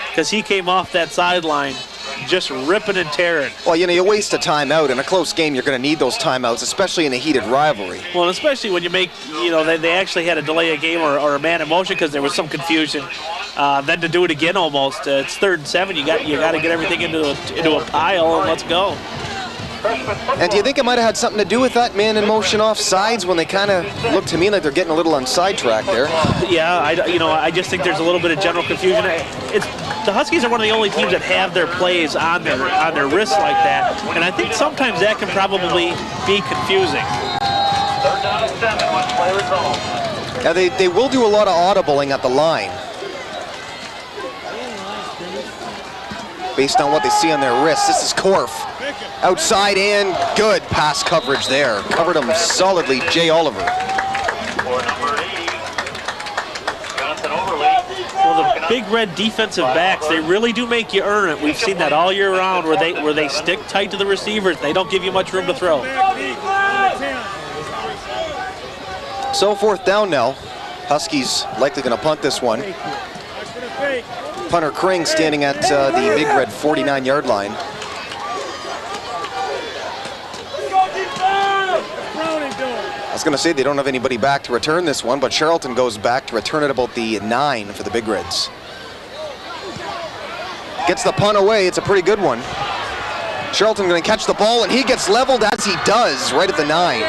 because he came off that sideline just ripping and tearing. Well, you know, you waste a timeout. In a close game, you're going to need those timeouts, especially in a heated rivalry. Well, and especially when you make, you know, they actually had to delay a game or a man in motion because there was some confusion. Then to do it again almost, it's 3rd and 7. You got to get everything into a pile and let's go. And do you think it might have had something to do with that man in motion off sides when they kind of look to me like they're getting a little unsidetracked there? Yeah, I just think there's a little bit of general confusion. The Huskies are one of the only teams that have their plays on their wrists like that, and I think sometimes that can probably be confusing. 3rd down and 7, one play result. Yeah, they will do a lot of audibling at the line based on what they see on their wrists. This is Korf. Outside in, good pass coverage there. Covered him solidly, Jay Oliver. For number 80, Jonathan Overley. Well, the Big Red defensive backs, they really do make you earn it. We've seen that all year round where they stick tight to the receivers. They don't give you much room to throw. So 4th down now. Huskies likely going to punt this one. Punter Kring standing at the Big Red 49-yard line. I was going to say they don't have anybody back to return this one, but Charlton goes back to return it about the 9 for the Big Reds. Gets the punt away. It's a pretty good one. Charlton going to catch the ball, and he gets leveled as he does right at the 9.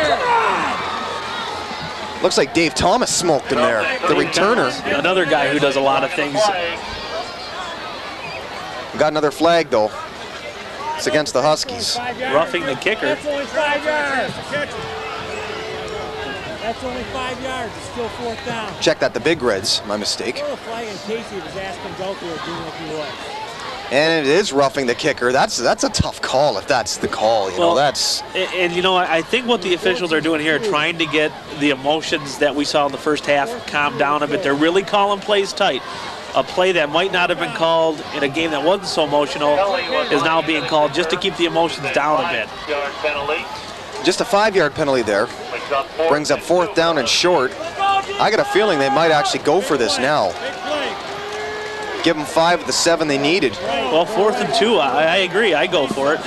Looks like Dave Thomas smoked him there, the returner. Another guy who does a lot of things. Got another flag, though. It's against the Huskies. Roughing the kicker. That's only 5 yards. That's only 5 yards. It's still 4th down. Check that, the Big Reds. My mistake. A flag in Casey was asking go through it, doing like he was. And it is roughing the kicker. That's a tough call if that's the call. You know, that's. And you know, I think what the officials are doing here, trying to get the emotions that we saw in the first half calmed down a bit. They're really calling plays tight. A play that might not have been called in a game that wasn't so emotional is now being called just to keep the emotions down a bit. Just a 5-yard penalty there. Brings up 4th down and short. I got a feeling they might actually go for this now. Give them 5 of the 7 they needed. Well, 4th and 2, I agree. I go for it.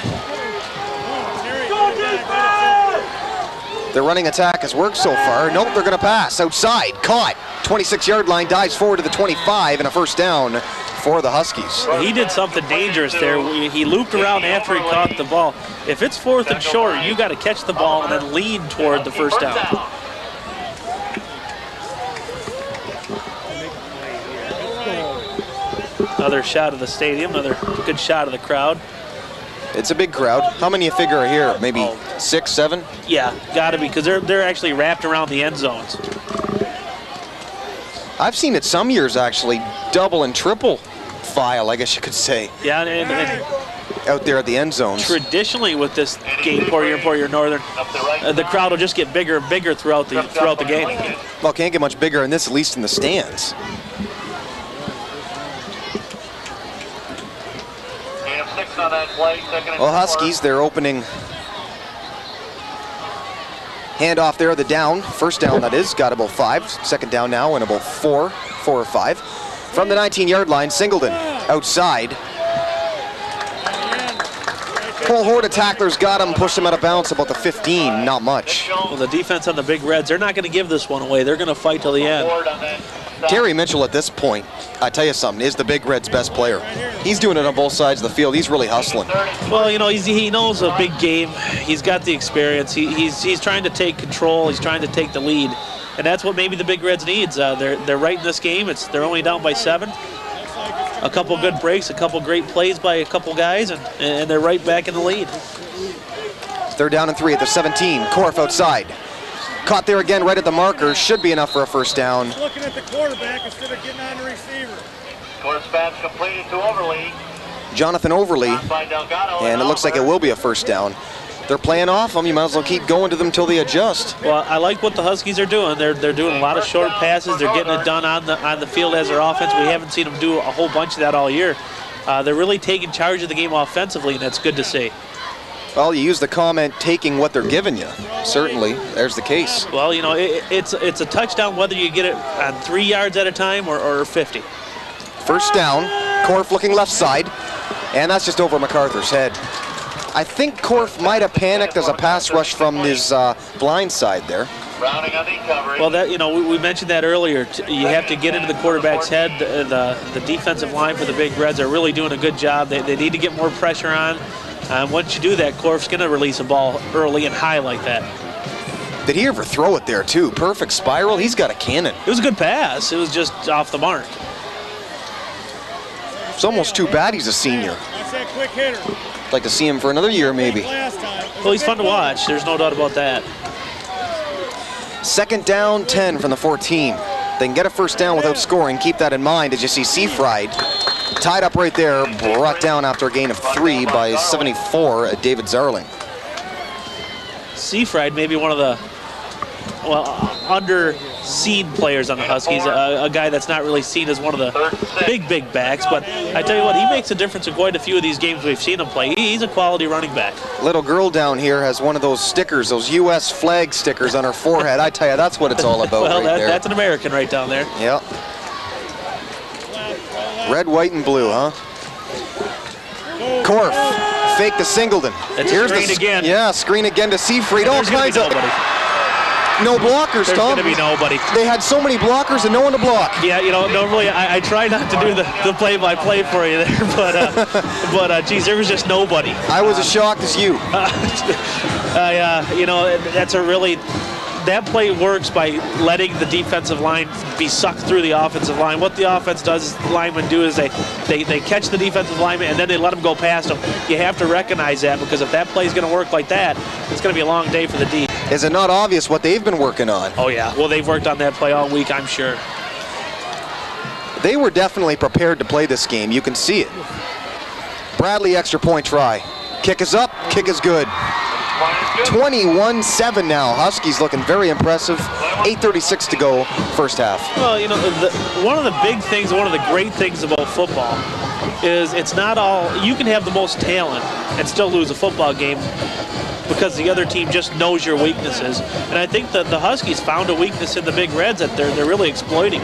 Their running attack has worked so far. Nope, they're going to pass. Outside, caught. 26-yard line, dives forward to the 25, and a first down for the Huskies. He did something dangerous there. He looped around after he caught the ball. If it's 4th and short, you got to catch the ball and then lead toward the first down. Another shot of the stadium, another good shot of the crowd. It's a big crowd. How many you figure are here? Maybe 6, 7? Yeah, got to be, because they're actually wrapped around the end zones. I've seen it some years actually double and triple file, I guess you could say. Yeah, and out there at the end zones. Traditionally with this game, Poirier Northern, the crowd will just get bigger and bigger throughout the game. Well, can't get much bigger than this, at least in the stands. Well, Huskies, they're opening handoff there, the down. First down, that is, got about 5. Second down now, and about 4 or 5. From the 19-yard line, Singleton outside. Whole horde of tacklers got him, pushed him out of bounds about the 15, not much. Well, the defense on the Big Reds, they're not going to give this one away. They're going to fight till the end. Terry Mitchell at this point, I tell you something, is the Big Reds' best player. He's doing it on both sides of the field. He's really hustling. Well, you know, he knows a big game. He's got the experience. He's trying to take control. He's trying to take the lead. And that's what maybe the Big Reds needs. They're right in this game. They're only down by 7. A couple good breaks, a couple great plays by a couple guys, and they're right back in the lead. Third down and 3 at the 17. Korf outside. Caught there again right at the marker. Should be enough for a first down. Looking at the quarterback instead of getting on the receiver. Course pass completed to Overly. Jonathan Overly, and it looks like it will be a first down. They're playing off them. You might as well keep going to them until they adjust. Well, I like what the Huskies are doing. They're doing a lot of short passes. They're getting it done on the field as their offense. We haven't seen them do a whole bunch of that all year. They're really taking charge of the game offensively, and that's good to see. Well, you use the comment, taking what they're giving you. Certainly, there's the case. Well, you know, it's a touchdown whether you get it on 3 yards at a time or 50. First down, Korf looking left side, and that's just over MacArthur's head. I think Korf might have panicked as a pass rush from his blind side there. Well, that, you know, we mentioned that earlier. You have to get into the quarterback's head. The defensive line for the Big Reds are really doing a good job. They need to get more pressure on. Once you do that, Korf's going to release a ball early and high like that. Did he ever throw it there, too? Perfect spiral. He's got a cannon. It was a good pass. It was just off the mark. It's almost too bad he's a senior. That's that quick hitter. I'd like to see him for another year, maybe. Last time. Well, he's fun to watch. There's no doubt about that. Second down, 10 from the 14. They can get a first down without scoring. Keep that in mind as you see Seafried tied up right there, brought down after a gain of 3 by 74 at David Zarling. Seafried may be one of the under-seen players on the Huskies, a guy that's not really seen as one of the big backs, but I tell you what, he makes a difference in quite a few of these games we've seen him play. He's a quality running back. Little girl down here has one of those stickers, those U.S. flag stickers on her forehead. I tell you, that's what it's all about. Well, right there. That's an American right down there. Yep. Red, white, and blue, huh? Korf, fake to Singleton. It's Here's screen the again. Yeah, screen again to Seafried. All There's gonna kinds be of nobody. no blockers, There's Tom. going to be nobody. They had so many blockers and no one to block. Yeah, you know, normally I try not to do the play-by-play for you there, but geez, there was just nobody. I was as shocked as you. You know, that play works by letting the defensive line be sucked through the offensive line. What the offense does, is the linemen do, is they catch the defensive lineman and then they let them go past them. You have to recognize that, because if that play is going to work like that, it's going to be a long day for the D. Is it not obvious what they've been working on? Oh yeah, well they've worked on that play all week, I'm sure. They were definitely prepared to play this game. You can see it. Bradley extra point try. Kick is up, kick is good. 21-7 now. Huskies looking very impressive. 8:36 to go, first half. Well, you know, one of the big things, one of the great things about football is it's not all, you can have the most talent and still lose a football game because the other team just knows your weaknesses. And I think that the Huskies found a weakness in the Big Reds that they're really exploiting.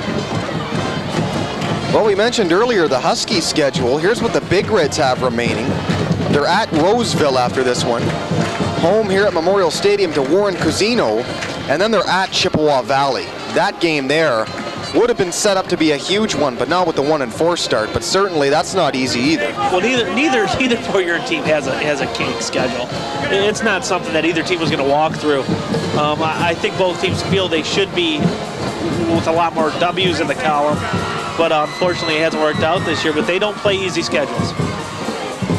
Well, we mentioned earlier the Huskies schedule. Here's what the Big Reds have remaining. They're at Roseville after this one. home here at Memorial Stadium to Warren Cusino, and then they're at Chippewa Valley. That game there would have been set up to be a huge one, but not with the 1-4 start. But certainly that's not easy either. Well, neither four-year team has a cake schedule. It's not something that either team was going to walk through. I think both teams feel they should be with a lot more W's in the column, but unfortunately it hasn't worked out this year. But they don't play easy schedules.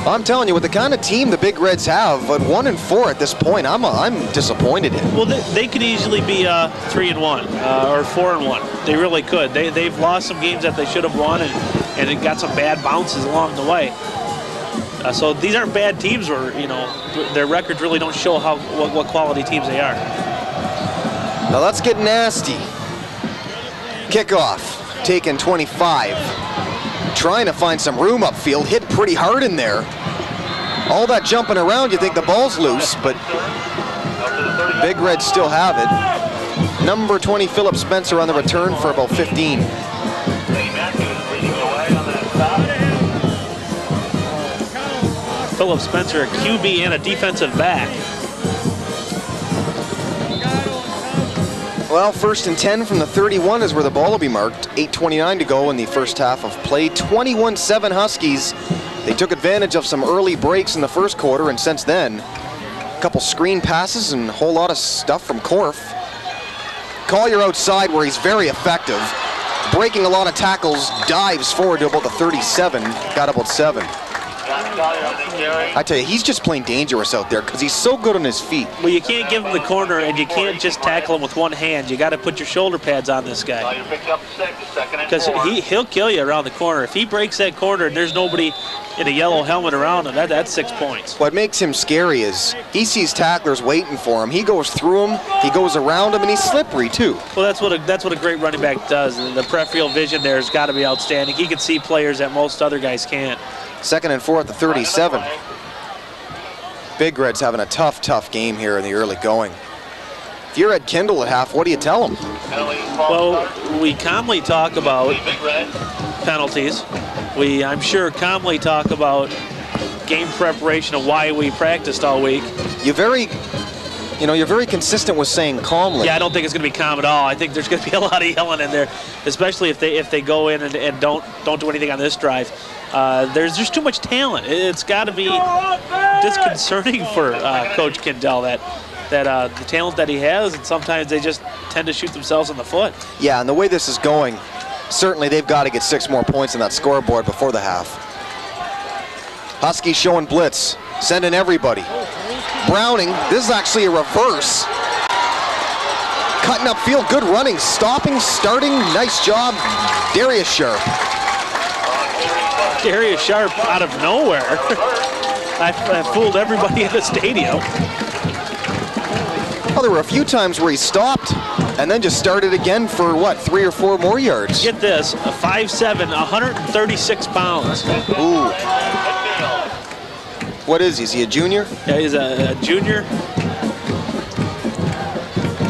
I'm telling you, with the kind of team the Big Reds have, at 1-4 at this point, I'm disappointed in. Well, they could easily be 3-1 or 4-1. They really could. They've lost some games that they should have won, and it got some bad bounces along the way. So these aren't bad teams, where their records really don't show what quality teams they are. Now let's get nasty. Kickoff, taken 25. Trying to find some room upfield, hit pretty hard in there. All that jumping around, you think the ball's loose, but Big Reds still have it. Number 20, Philip Spencer, on the return for about 15. Philip Spencer, a QB and a defensive back. Well, 1st and 10 from the 31 is where the ball will be marked. 8:29 to go in the first half of play. 21-7 Huskies. They took advantage of some early breaks in the first quarter, and since then, a couple screen passes and a whole lot of stuff from Korf. Collier outside, where he's very effective. Breaking a lot of tackles, dives forward to about the 37, got about 7. I tell you, he's just plain dangerous out there because he's so good on his feet. Well, you can't give him the corner, and you can't just tackle him with one hand. You got to put your shoulder pads on this guy, because he'll kill you around the corner. If he breaks that corner and there's nobody in a yellow helmet around him, that's 6 points. What makes him scary is he sees tacklers waiting for him. He goes through them, he goes around them, and he's slippery too. Well, that's what a great running back does. And the peripheral vision there has got to be outstanding. He can see players that most other guys can't. 2nd and 4 at the 37. Big Red's having a tough game here in the early going. If you're at Kindle at half, what do you tell them? Well, we calmly talk about penalties. I'm sure calmly talk about game preparation and why we practiced all week. You're very consistent with saying calmly. Yeah, I don't think it's going to be calm at all. I think there's going to be a lot of yelling in there, especially if they go in and don't do anything on this drive. There's just too much talent. It's got to be disconcerting for Coach Kindell that the talent that he has, and sometimes they just tend to shoot themselves in the foot. Yeah, and the way this is going, certainly they've got to get 6 more points on that scoreboard before the half. Huskies showing blitz, sending everybody. Browning, this is actually a reverse. Cutting upfield, good running, stopping, starting, nice job, Darius Sharp. Darius Sharp out of nowhere. I fooled everybody in the stadium. Well, there were a few times where he stopped and then just started again for, 3 or 4 more yards. Get this, a 5'7", 136 pounds. Ooh. What is he? Is he a junior? Yeah, he's a junior.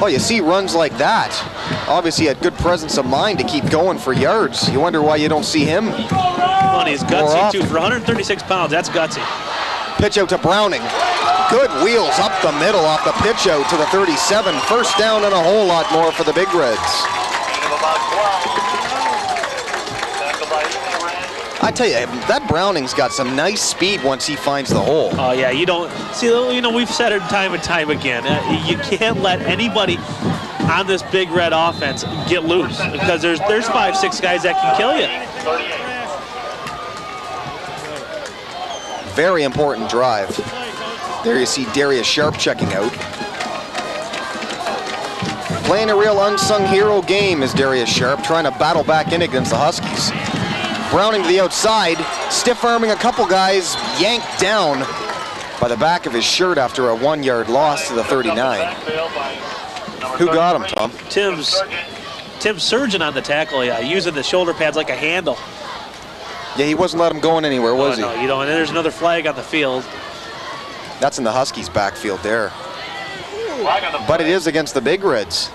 Oh, you see runs like that. Obviously, he had good presence of mind to keep going for yards. You wonder why you don't see him. Well, he's gutsy, too. For 136 pounds, that's gutsy. Pitch out to Browning. Good wheels up the middle off the pitch out to the 37. First down and a whole lot more for the Big Reds. I tell you, that Browning's got some nice speed once he finds the hole. Oh, yeah, you don't... See, we've said it time and time again. You can't let anybody on this Big Red offense get loose, because there's 5-6 guys that can kill you. Very important drive. There you see Darius Sharp checking out. Playing a real unsung hero game is Darius Sharp, trying to battle back in against the Huskies. Browning to the outside, stiff-arming a couple guys, yanked down by the back of his shirt after a 1-yard loss to the 39. Who got him, Tom? Tim Surgeon on the tackle, yeah, using the shoulder pads like a handle. Yeah, he wasn't letting him go anywhere, was he? No, you don't. And there's another flag on the field. That's in the Huskies' backfield there. But it is against the Big Reds.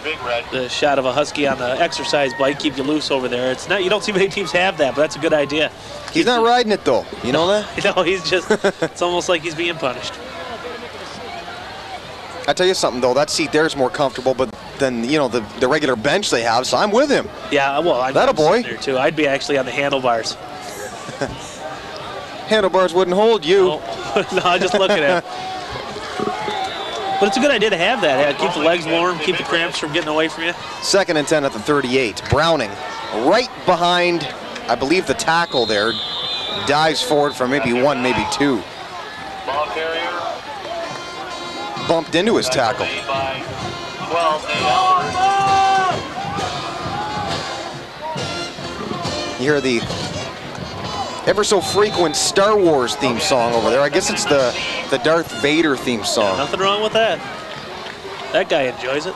Big Red. The shot of a Husky on the exercise bike, keep you loose over there. It's not, you don't see many teams have that, but that's a good idea. He's not riding it though. You know that? No, he's just, it's almost like he's being punished. I tell you something though, that seat there is more comfortable, but than the regular bench they have. So I'm with him. Yeah, well, I'm that a boy there too. I'd be actually on the handlebars. Handlebars wouldn't hold you. No, I'm just looking at it. But it's a good idea to have that. Keep the legs warm, keep the cramps from getting away from you. 2nd and 10 at the 38. Browning right behind, I believe, the tackle there. Dives forward for maybe 1, maybe 2. Ball carrier. Bumped into his tackle. By 12, You hear the ever so frequent Star Wars theme song over there. I guess it's the Darth Vader theme song. Nothing wrong with that. That guy enjoys it.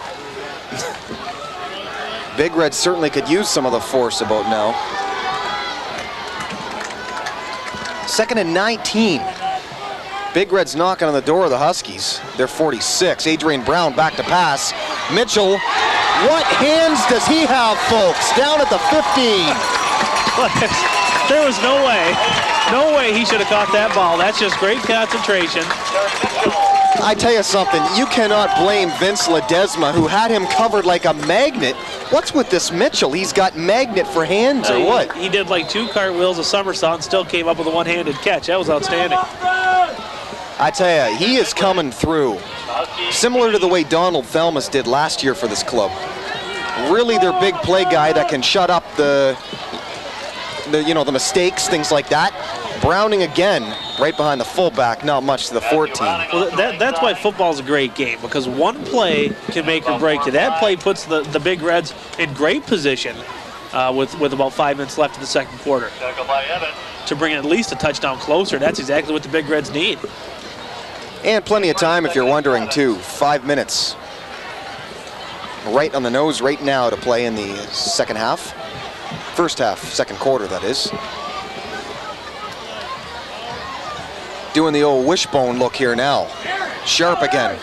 Big Red certainly could use some of the force about now. 2nd and 19. Big Red's knocking on the door of the Huskies. They're 46. Adrian Brown back to pass. Mitchell, what hands does he have, folks? Down at the 15. There was no way he should have caught that ball. That's just great concentration. I tell you something, you cannot blame Vince Ledesma, who had him covered like a magnet. What's with this Mitchell? He's got magnet for hands or what? He did like 2 cartwheels, a somersault, and still came up with a one-handed catch. That was outstanding. I tell you, he is coming through. Similar to the way Donald Thelmus did last year for this club. Really their big play guy that can shut up the mistakes, things like that. Browning again, right behind the fullback, not much to the 14. Well, that's why football's a great game, because one play can make or break you. That play puts the Big Reds in great position with about 5 minutes left in the second quarter to bring at least a touchdown closer. That's exactly what the Big Reds need. And plenty of time if you're wondering too. 5 minutes. Right on the nose right now to play in the second half. First half, second quarter that is. Doing the old wishbone look here now. Sharp again.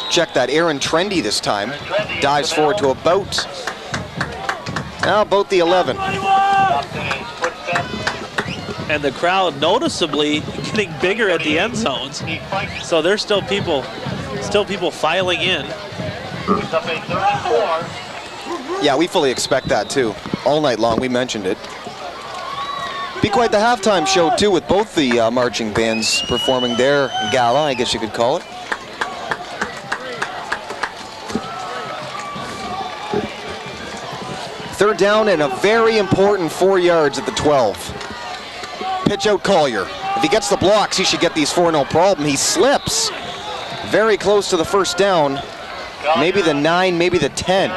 Check that, Aaron Trendy this time. Dives forward to about the 11. And the crowd noticeably getting bigger at the end zones. So there's still people filing in. Yeah, we fully expect that too. All night long, we mentioned it. Be quite the halftime show too, with both the marching bands performing their gala, I guess you could call it. Third down and a very important 4 yards at the 12. Pitch out Collier. If he gets the blocks, he should get these 4 no problem. He slips. Very close to the first down. Maybe the 9, maybe the 10.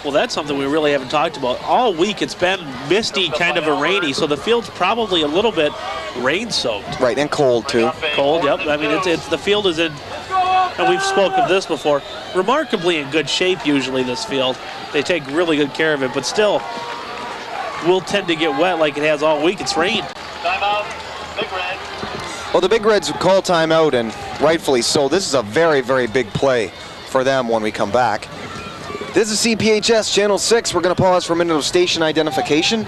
Well, that's something we really haven't talked about. All week it's been misty, kind of a rainy, so the field's probably a little bit rain-soaked. Right, and cold too. Cold, yep. I mean, it's the field is in, and we've spoken of this before, remarkably in good shape usually, this field. They take really good care of it, but still will tend to get wet like it has all week. It's rained. Timeout, Big Red. Well, the Big Reds call timeout, and rightfully so. This is a very, very big play for them when we come back. This is CPHS Channel 6. We're going to pause for a minute of station identification.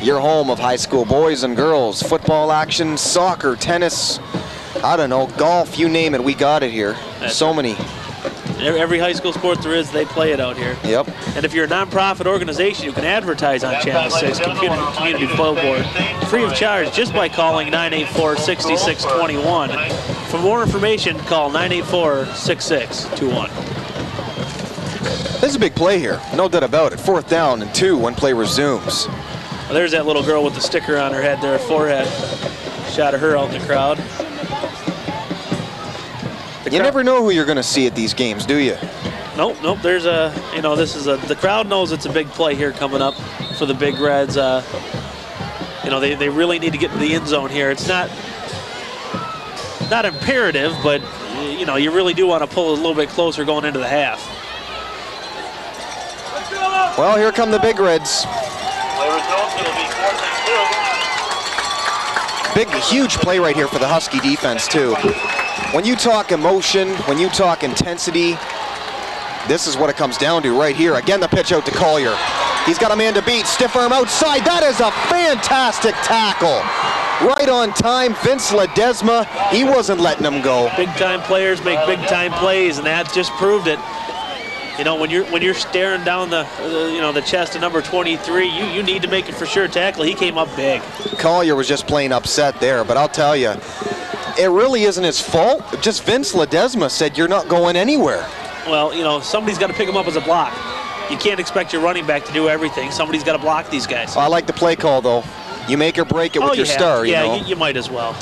Your home of high school boys and girls, football action, soccer, tennis, I don't know, golf, you name it, we got it here. So many. Every high school sport there is, they play it out here. Yep. And if you're a nonprofit organization, you can advertise on Channel 6 Community Billboard free of charge just by calling 984-6621. For more information, call 984-6621. This is a big play here, no doubt about it. 4th down and 2 when play resumes. Well, there's that little girl with the sticker on her head there, forehead. Shot of her out in the crowd. You never know who you're going to see at these games, do you? Nope. There's the crowd knows it's a big play here coming up for the Big Reds. They really need to get to the end zone here. It's not imperative, but you really do want to pull a little bit closer going into the half. Well, here come the Big Reds. Big, huge play right here for the Husky defense too. When you talk emotion, when you talk intensity, This is what it comes down to right here. Again, the pitch out to Collier. He's got a man to beat. Stiff arm outside. That is a fantastic tackle. Right on time, Vince Ledesma. He wasn't letting him go. Big time players make big time plays, and that just proved it. You know, when you're staring down the chest of number 23, you need to make a for sure tackle. He came up big. Collier was just plain upset there, but I'll tell you, it really isn't his fault. Just Vince Ledesma said you're not going anywhere. Well, you know, somebody's got to pick him up as a block. You can't expect your running back to do everything. Somebody's got to block these guys. I like the play call, though. You make or break it with your star, you know. Yeah, you might as well.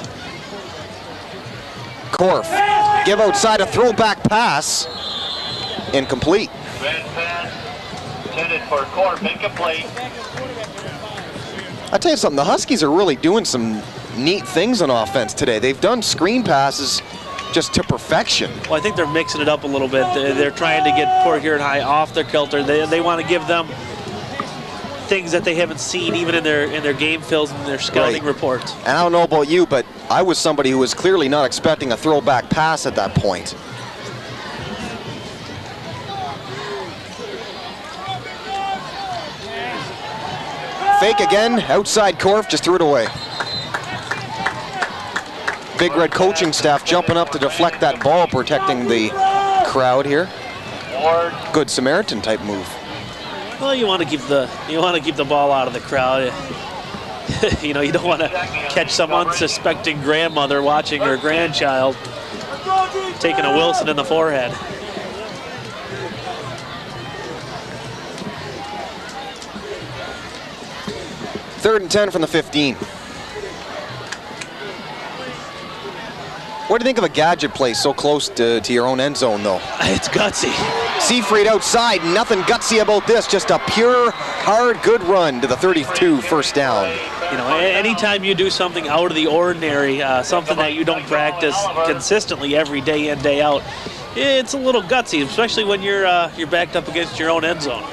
Korf, give outside a throwback pass. Incomplete. Red pass intended for Korf, incomplete. I tell you something, the Huskies are really doing some neat things on offense today. They've done screen passes just to perfection. Well, I think they're mixing it up a little bit. They're trying to get Port Huron High off their kilter. They want to give them things that they haven't seen even in their game fills and their scouting reports. And I don't know about you, but I was somebody who was clearly not expecting a throwback pass at that point. Fake again, outside Korf, just threw it away. Big Red coaching staff jumping up to deflect that ball, protecting the crowd here. Good Samaritan type move. Well, you want to keep the ball out of the crowd. You know, you don't want to catch some unsuspecting grandmother watching her grandchild taking a Wilson in the forehead. Third and 10 from the 15. What do you think of a gadget play so close to your own end zone, though? It's gutsy. Seafried outside, nothing gutsy about this, just a pure, hard, good run to the 32, first down. You know, anytime you do something out of the ordinary, something that you don't practice consistently every day in, day out, it's a little gutsy, especially when you're backed up against your own end zone.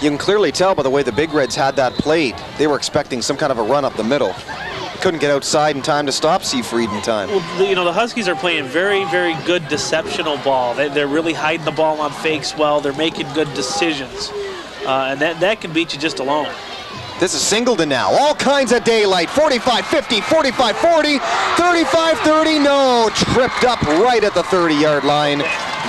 You can clearly tell by the way the Big Reds had that played. They were expecting some kind of a run up the middle. Couldn't get outside in time to stop Seafried in time. Well, you know, the Huskies are playing very, very good deceptional ball. They're really hiding the ball on fakes well. They're making good decisions. And that can beat you just alone. This is Singleton now. All kinds of daylight. 45-50, 45-40, 35-30. No, tripped up right at the 30-yard line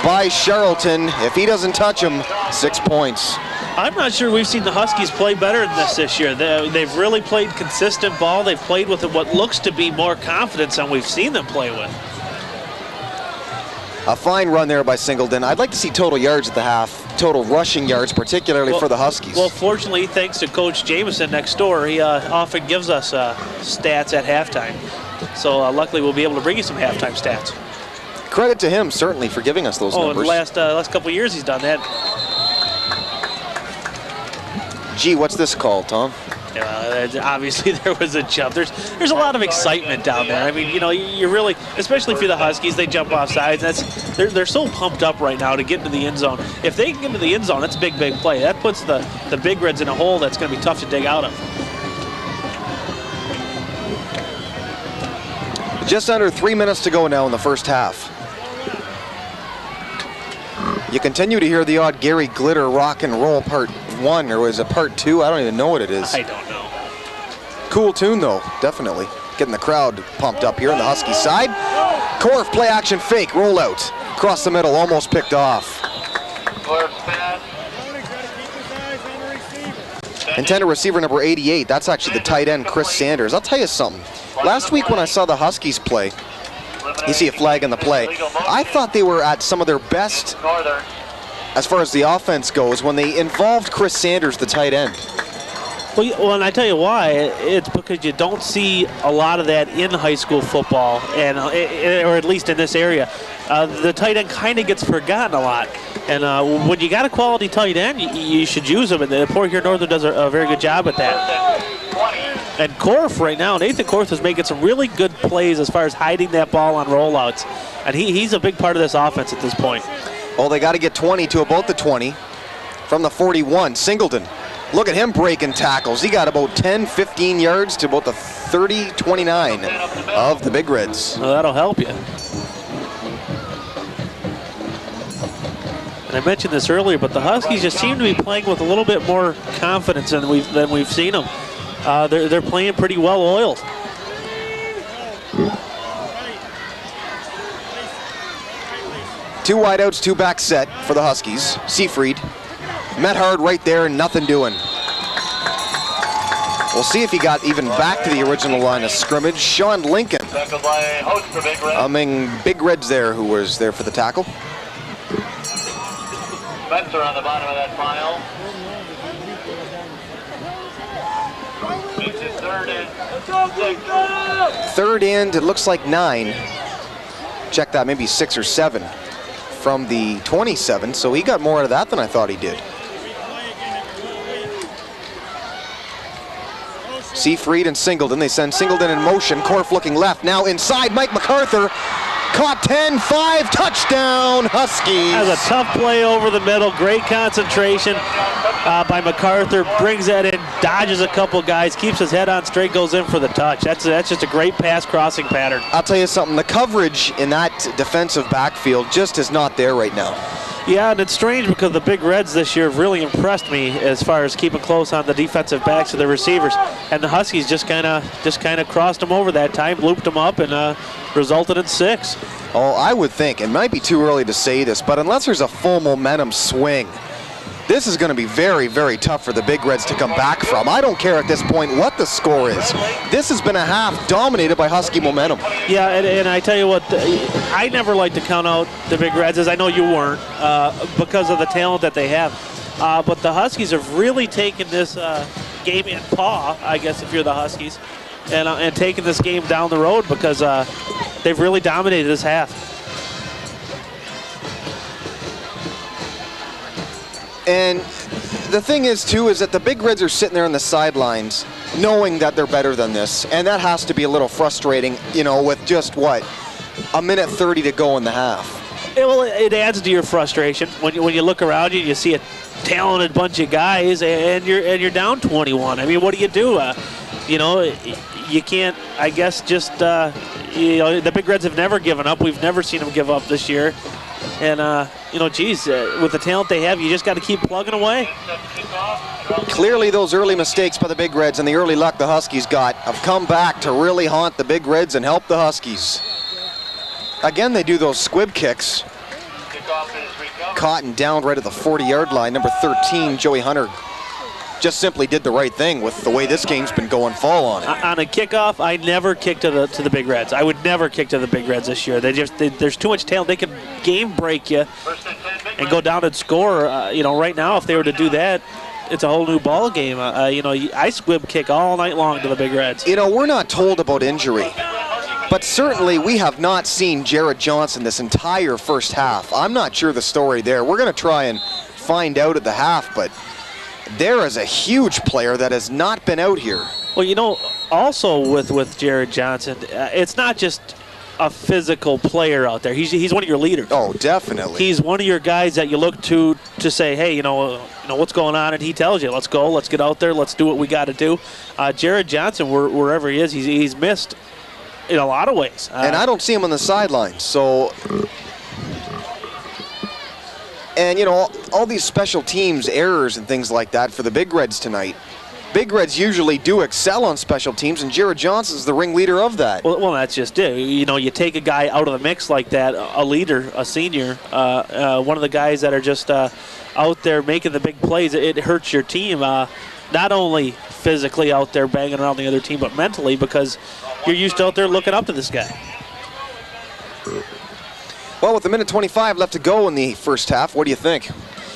by Charlton. If he doesn't touch him, 6 points. I'm not sure we've seen the Huskies play better than this year. They've really played consistent ball. They've played with what looks to be more confidence than we've seen them play with. A fine run there by Singleton. I'd like to see total yards at the half, total rushing yards, particularly for the Huskies. Well, fortunately, thanks to Coach Jameson next door, he often gives us stats at halftime. So luckily, we'll be able to bring you some halftime stats. Credit to him, certainly, for giving us those numbers. Oh, the last couple of years he's done that. Gee, what's this called, Tom? Obviously, there was a jump. There's a lot of excitement down there. I mean, you know, you really, especially for the Huskies, they jump off sides. They're so pumped up right now to get into the end zone. If they can get into the end zone, that's a big, big play. That puts the Big Reds in a hole that's going to be tough to dig out of. Just under 3 minutes to go now in the first half. You continue to hear the odd Gary Glitter rock and roll part 1, or was it part 2? I don't even know what it is. I don't know. Cool tune though, definitely. Getting the crowd pumped up here on the Husky side. Korf play action fake, rollout. Across the middle, almost picked off. Intended receiver number 88, that's actually the tight end, Chris Sanders. I'll tell you something. Last week when I saw the Huskies play, you see a flag in the play, I thought they were at some of their best as far as the offense goes when they involved Chris Sanders, the tight end. Well, and I tell you why. It's because you don't see a lot of that in high school football, and or at least in this area. The tight end kind of gets forgotten a lot. And when you got a quality tight end, you should use them. And the Port Huron Northern does a very good job at that. And Korf right now, Nathan Korf is making some really good plays as far as hiding that ball on rollouts. And he's a big part of this offense at this point. Well, they got to get 20 to about the 20 from the 41. Singleton, look at him breaking tackles. He got about 10, 15 yards to about the 30, 29 of the Big Reds. Well, that'll help you. And I mentioned this earlier, but the Huskies just seem to be playing with a little bit more confidence than we've seen them. They're playing pretty well oiled. Two wideouts, two back set for the Huskies. Seafried met hard right there, nothing doing. We'll see if he got even back to the original line of scrimmage. Sean Lincoln among Big Reds there, who was there for the tackle. Spencer on the bottom of that file. This is third and 6. Third and, it looks like 9. Check that, maybe 6 or 7 from the 27, so he got more out of that than I thought he did. Seafried and Singleton, they send Singleton in motion. Korf looking left, now inside, Mike MacArthur. Caught 10, 5, touchdown, Huskies. Has a tough play over the middle, great concentration by MacArthur, brings that in, dodges a couple guys, keeps his head on straight, goes in for the touch. That's just a great pass crossing pattern. I'll tell you something, the coverage in that defensive backfield just is not there right now. Yeah, and it's strange because the Big Reds this year have really impressed me as far as keeping close on the defensive backs of the receivers. And the Huskies just kind of crossed them over that time, looped them up, and resulted in 6. Oh, I would think, it might be too early to say this, but unless there's a full momentum swing, this is going to be very, very tough for the Big Reds to come back from. I don't care at this point what the score is. This has been a half dominated by Husky momentum. Yeah, and I tell you what, I never like to count out the Big Reds, as I know you weren't, because of the talent that they have. But the Huskies have really taken this game in paw, I guess, if you're the Huskies, and taken this game down the road because they've really dominated this half. And the thing is, too, is that the Big Reds are sitting there on the sidelines knowing that they're better than this. And that has to be a little frustrating, you know, with just, what, a minute 30 to go in the half. Well, it adds to your frustration when you look around you and you see a talented bunch of guys and you're down 21. I mean, what do you do? You know, you can't, I guess, just, you know, the Big Reds have never given up. We've never seen them give up this year. And, you know, geez, with the talent they have, you just got to keep plugging away. Clearly, those early mistakes by the Big Reds and the early luck the Huskies got have come back to really haunt the Big Reds and help the Huskies. Again, they do those squib kicks. Caught and downed right at the 40-yard line. Number 13, Joey Hunter, just simply did the right thing with the way this game's been going. Fall on it. On a kickoff, I never kick to the Big Reds. I would never kick to the Big Reds this year. There's too much talent. They could game break you and go down and score. You know, right now, if they were to do that, it's a whole new ball game. You know, I squib kick all night long to the Big Reds. You know, we're not told about injury, but certainly we have not seen Jared Johnson this entire first half. I'm not sure the story there. We're going to try and find out at the half, but there is a huge player that has not been out here. Well, you know, also with Jared Johnson, it's not just a physical player out there. He's one of your leaders. Oh, definitely. He's one of your guys that you look to say, hey, you know what's going on, and he tells you, let's go, let's get out there, let's do what we got to do. Jared Johnson, wherever he is, he's missed in a lot of ways. And I don't see him on the sidelines, so. And, you know, all these special teams errors and things like that for the Big Reds tonight. Big Reds usually do excel on special teams, and Jared Johnson's the ringleader of that. Well, that's just it. You know, you take a guy out of the mix like that, a leader, a senior, one of the guys that are just out there making the big plays, it hurts your team. Not only physically out there banging around the other team, but mentally, because you're used to out there looking up to this guy. Well, with a minute 25 left to go in the first half, what do you think?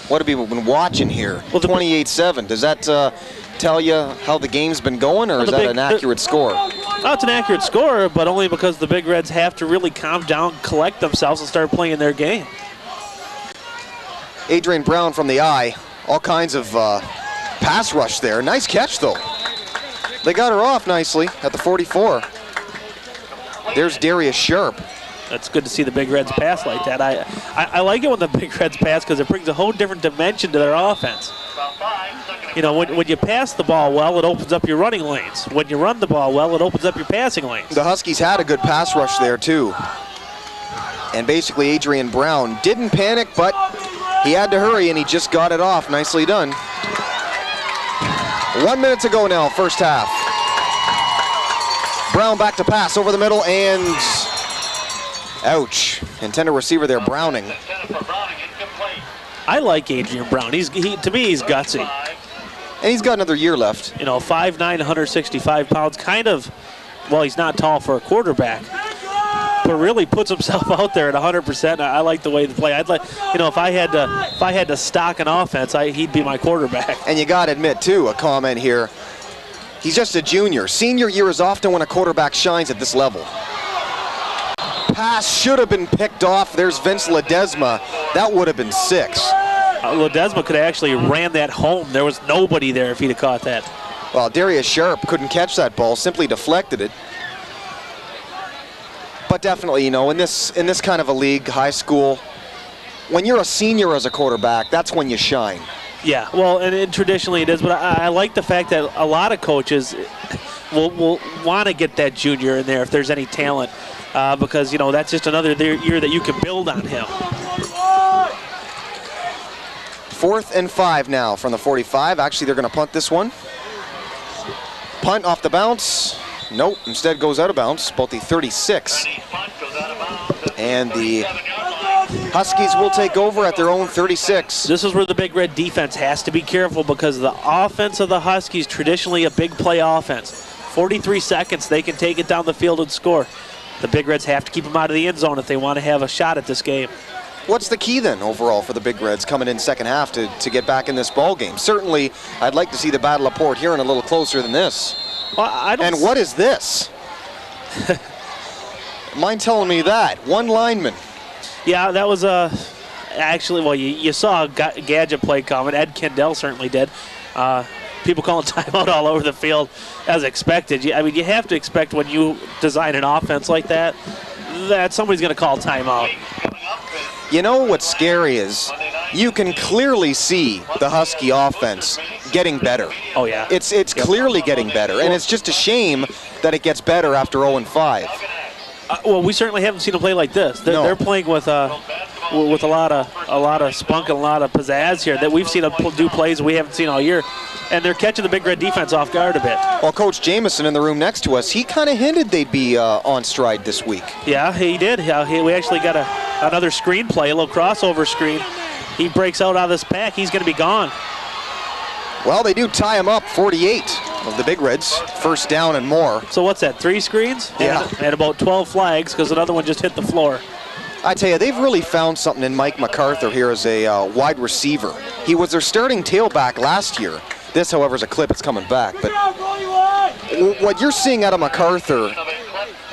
What have people been watching here? Well, 28-7. Does that tell you how the game's been going, or is that an accurate score? Oh, it's an accurate score, but only because the Big Reds have to really calm down, collect themselves, and start playing their game. Adrian Brown from the eye. All kinds of pass rush there. Nice catch, though. They got her off nicely at the 44. There's Darius Sharp. It's good to see the Big Reds pass like that. I like it when the Big Reds pass because it brings a whole different dimension to their offense. You know, when you pass the ball well, it opens up your running lanes. When you run the ball well, it opens up your passing lanes. The Huskies had a good pass rush there, too. And basically, Adrian Brown didn't panic, but He had to hurry, and he just got it off. Nicely done. 1 minute to go now, first half. Brown back to pass over the middle, and ouch. Intended receiver there, Browning. I like Adrian Brown. To me, he's gutsy. And he's got another year left. You know, 5'9", 165 pounds, kind of, well, he's not tall for a quarterback, but really puts himself out there at 100%. I like the way they play. I'd like, you know, if I had to stock an offense, he'd be my quarterback. And you got to admit, too, a comment here. He's just a junior. Senior year is often when a quarterback shines at this level. Pass should have been picked off. There's Vince Ledesma. That would have been 6. Ledesma could have actually ran that home. There was nobody there if he'd have caught that. Well, Darius Sharp couldn't catch that ball, simply deflected it. But definitely, you know, in this kind of a league, high school, when you're a senior as a quarterback, that's when you shine. Yeah, well, and traditionally it is, but I like the fact that a lot of coaches will want to get that junior in there if there's any talent, because, you know, that's just another year that you can build on him. 4th and 5 now from the 45. Actually, they're going to punt this one. Punt off the bounce. Nope, instead goes out of bounds, about the 36. And the Huskies will take over at their own 36. This is where the Big Red defense has to be careful, because the offense of the Huskies, traditionally a big play offense. 43 seconds, they can take it down the field and score. The Big Reds have to keep them out of the end zone if they want to have a shot at this game. What's the key then overall for the Big Reds coming in second half to get back in this ball game? Certainly, I'd like to see the Battle of Port Huron a little closer than this. Well, and what is this? Mind telling me that? One lineman. Yeah, that was actually, well, you saw a gadget play coming. Ed Kendall certainly did. People calling timeout all over the field as expected. I mean, you have to expect when you design an offense like that somebody's going to call timeout. You know what's scary is you can clearly see the Husky offense getting better. Oh, yeah. It's clearly getting better, and it's just a shame that it gets better after 0-5. Well, we certainly haven't seen them play like this. They're playing with a lot of spunk and a lot of pizzazz here that we've seen them do plays we haven't seen all year, and they're catching the Big Red defense off guard a bit. Well, Coach Jameson in the room next to us, he kind of hinted they'd be on stride this week. Yeah, he did. We actually got another screen play, a little crossover screen. He breaks out of this pack. He's going to be gone. Well, they do tie him up, 48 of the Big Reds, first down and more. So what's that, 3 screens? Yeah. And about 12 flags because another one just hit the floor. I tell you, they've really found something in Mike MacArthur here as a wide receiver. He was their starting tailback last year. This, however, is a clip. It's coming back. But what you're seeing out of MacArthur,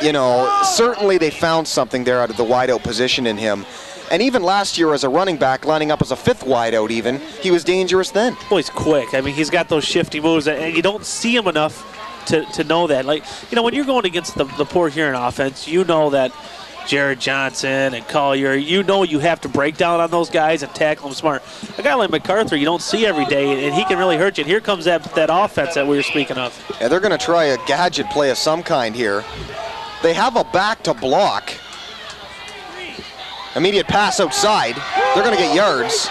you know, certainly they found something there out of the wideout position in him. And even last year as a running back, lining up as a 5th wideout even, he was dangerous then. Well, he's quick. I mean, he's got those shifty moves, and you don't see him enough to know that. Like, you know, when you're going against the Port Huron offense, you know that Jared Johnson and Collier, you know you have to break down on those guys and tackle them smart. A guy like MacArthur you don't see every day, and he can really hurt you. And here comes that offense that we were speaking of. Yeah, they're going to try a gadget play of some kind here. They have a back to block. Immediate pass outside. They're going to get yards.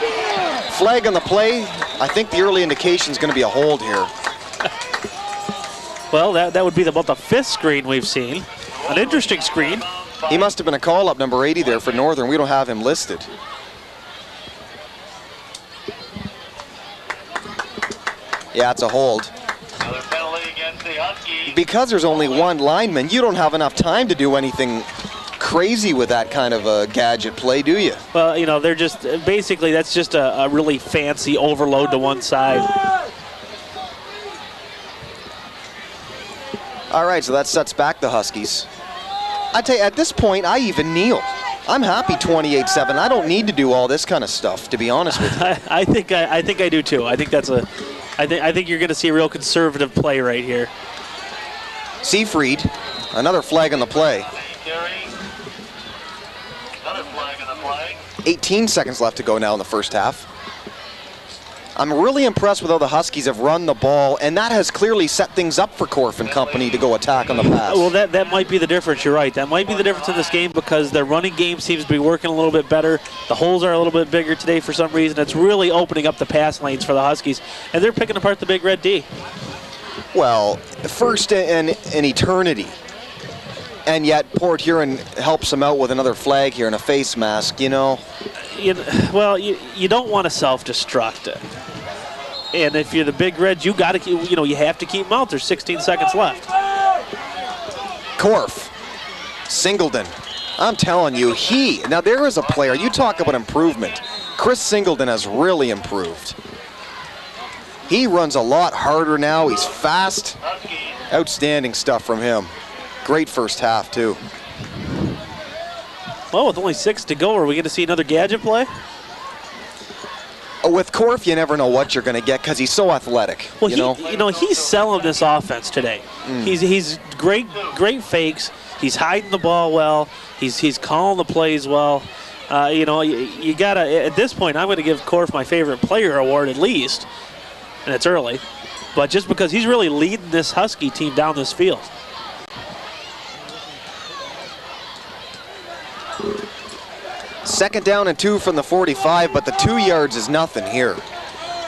Flag on the play. I think the early indication is going to be a hold here. Well, that would be about the 5th screen we've seen. An interesting screen. He must have been a call-up, number 80 there for Northern. We don't have him listed. Yeah, it's a hold. Another penalty against the Huskies. Because there's only one lineman, you don't have enough time to do anything crazy with that kind of a gadget play, do you? Well, you know, they're just, basically that's just a really fancy overload to one side. All right, so that sets back the Huskies. I tell you, at this point, I even kneel. I'm happy 28-7. I don't need to do all this kind of stuff, to be honest with you. I think I do too. I think I think you're going to see a real conservative play right here. Seafried, another flag on the play. Another flag on the play. 18 seconds left to go now in the first half. I'm really impressed with how the Huskies have run the ball, and that has clearly set things up for Korf and company to go attack on the pass. Well, that might be the difference. You're right. That might be the difference in this game because their running game seems to be working a little bit better. The holes are a little bit bigger today for some reason. It's really opening up the pass lanes for the Huskies, and they're picking apart the Big Red D. Well, first in eternity. And yet Port Huron helps them out with another flag here and a face mask, you know. Well, you don't want to self-destruct. And if you're the Big Reds, you have to keep them out. There's 16 seconds left. Korf, Singleton. I'm telling you, now there is a player. You talk about improvement. Chris Singleton has really improved. He runs a lot harder now. He's fast. Outstanding stuff from him. Great first half, too. Well, with only 6 to go, are we going to see another gadget play? With Korf, you never know what you're going to get because he's so athletic. Well, he's selling this offense today. He's great fakes. He's hiding the ball well. He's calling the plays well. You gotta, at this point, I'm going to give Korf my favorite player award at least, and it's early, but just because he's really leading this Husky team down this field. Second down and 2 from the 45, but the 2 yards is nothing here.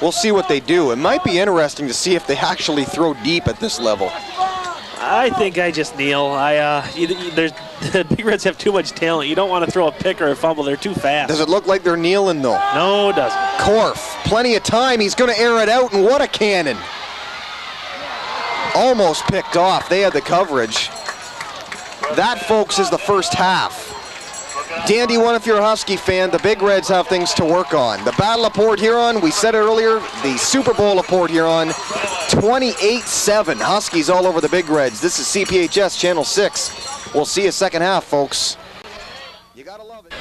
We'll see what they do. It might be interesting to see if they actually throw deep at this level. I think I just kneel. The Big Reds have too much talent. You don't want to throw a pick or a fumble. They're too fast. Does it look like they're kneeling, though? No, it doesn't. Korf, plenty of time. He's going to air it out, and what a cannon. Almost picked off. They had the coverage. That, folks, is the first half. Dandy one if you're a Husky fan. The Big Reds have things to work on. The Battle of Port Huron, we said it earlier, the Super Bowl of Port Huron, 28-7. Huskies all over the Big Reds. This is CPHS Channel 6. We'll see you second half, folks. You gotta love it.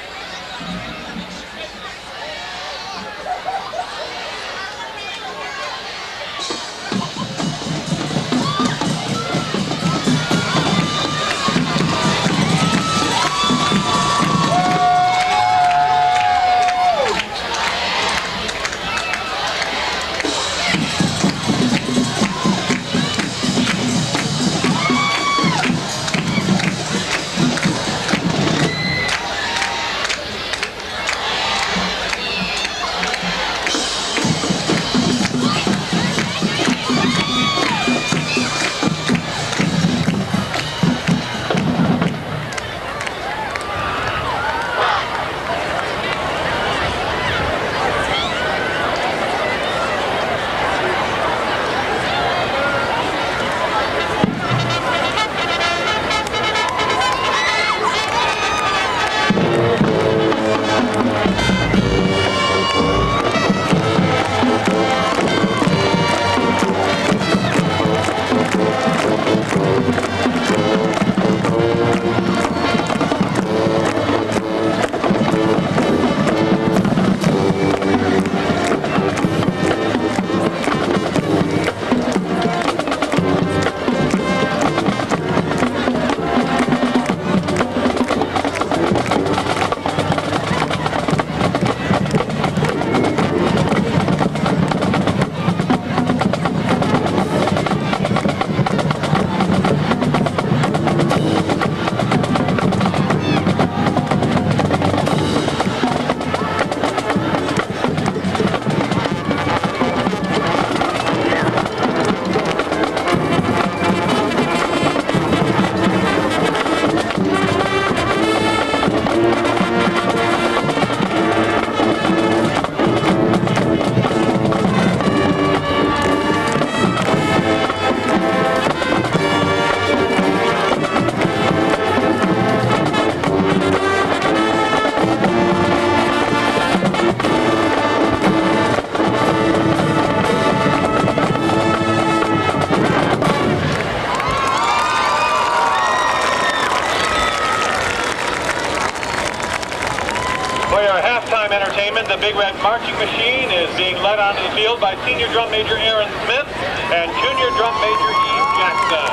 The Big Red marching machine is being led onto the field by Senior Drum Major Aaron Smith and Junior Drum Major Eve Jackson.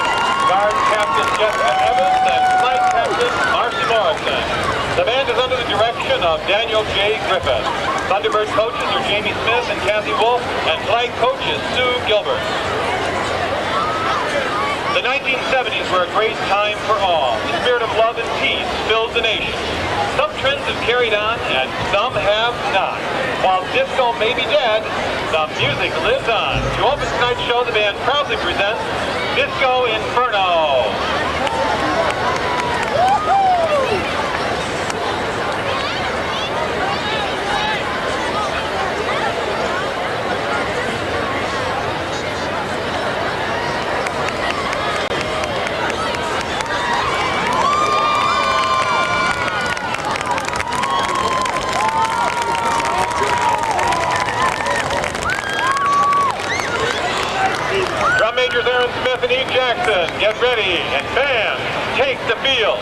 Guard Captain Jessica Evans and Flight Captain Marcy Morrison. The band is under the direction direction of Daniel J. Griffith. Thunderbird coaches are Jamie Smith and Kathy Wolf, and flag coach is Sue Gilbert. The 1970s were a great time for all. The spirit of love and peace filled the nation. Some trends have carried on and some have not. While disco may be dead, the music lives on. To open tonight's show, the band proudly presents Disco Inferno. Drum majors Aaron Smith and Eve Jackson, get ready, and band, take the field.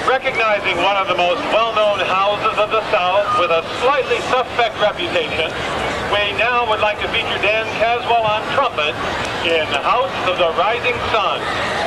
Recognizing one of the most well-known houses of the South with a slightly suspect reputation, we now would like to feature Dan Caswell on trumpet in House of the Rising Sun.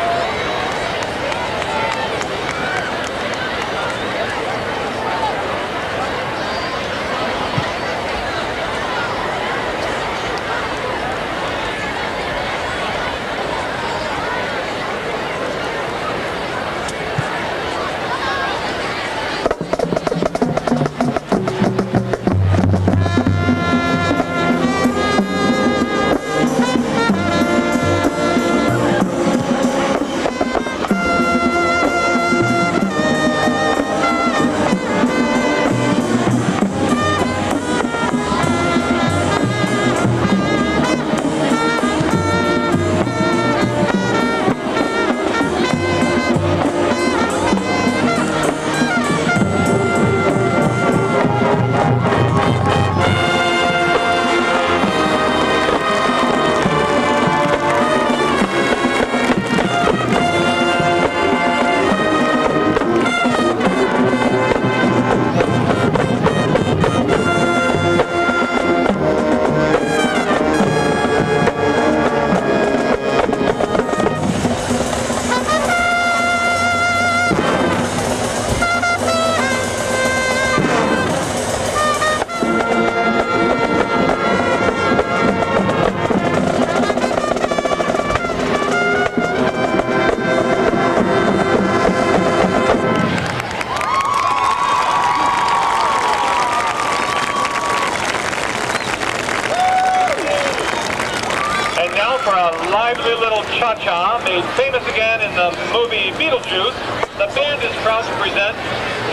again in the movie Beetlejuice, the band is proud to present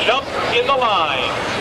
Jump in the Line.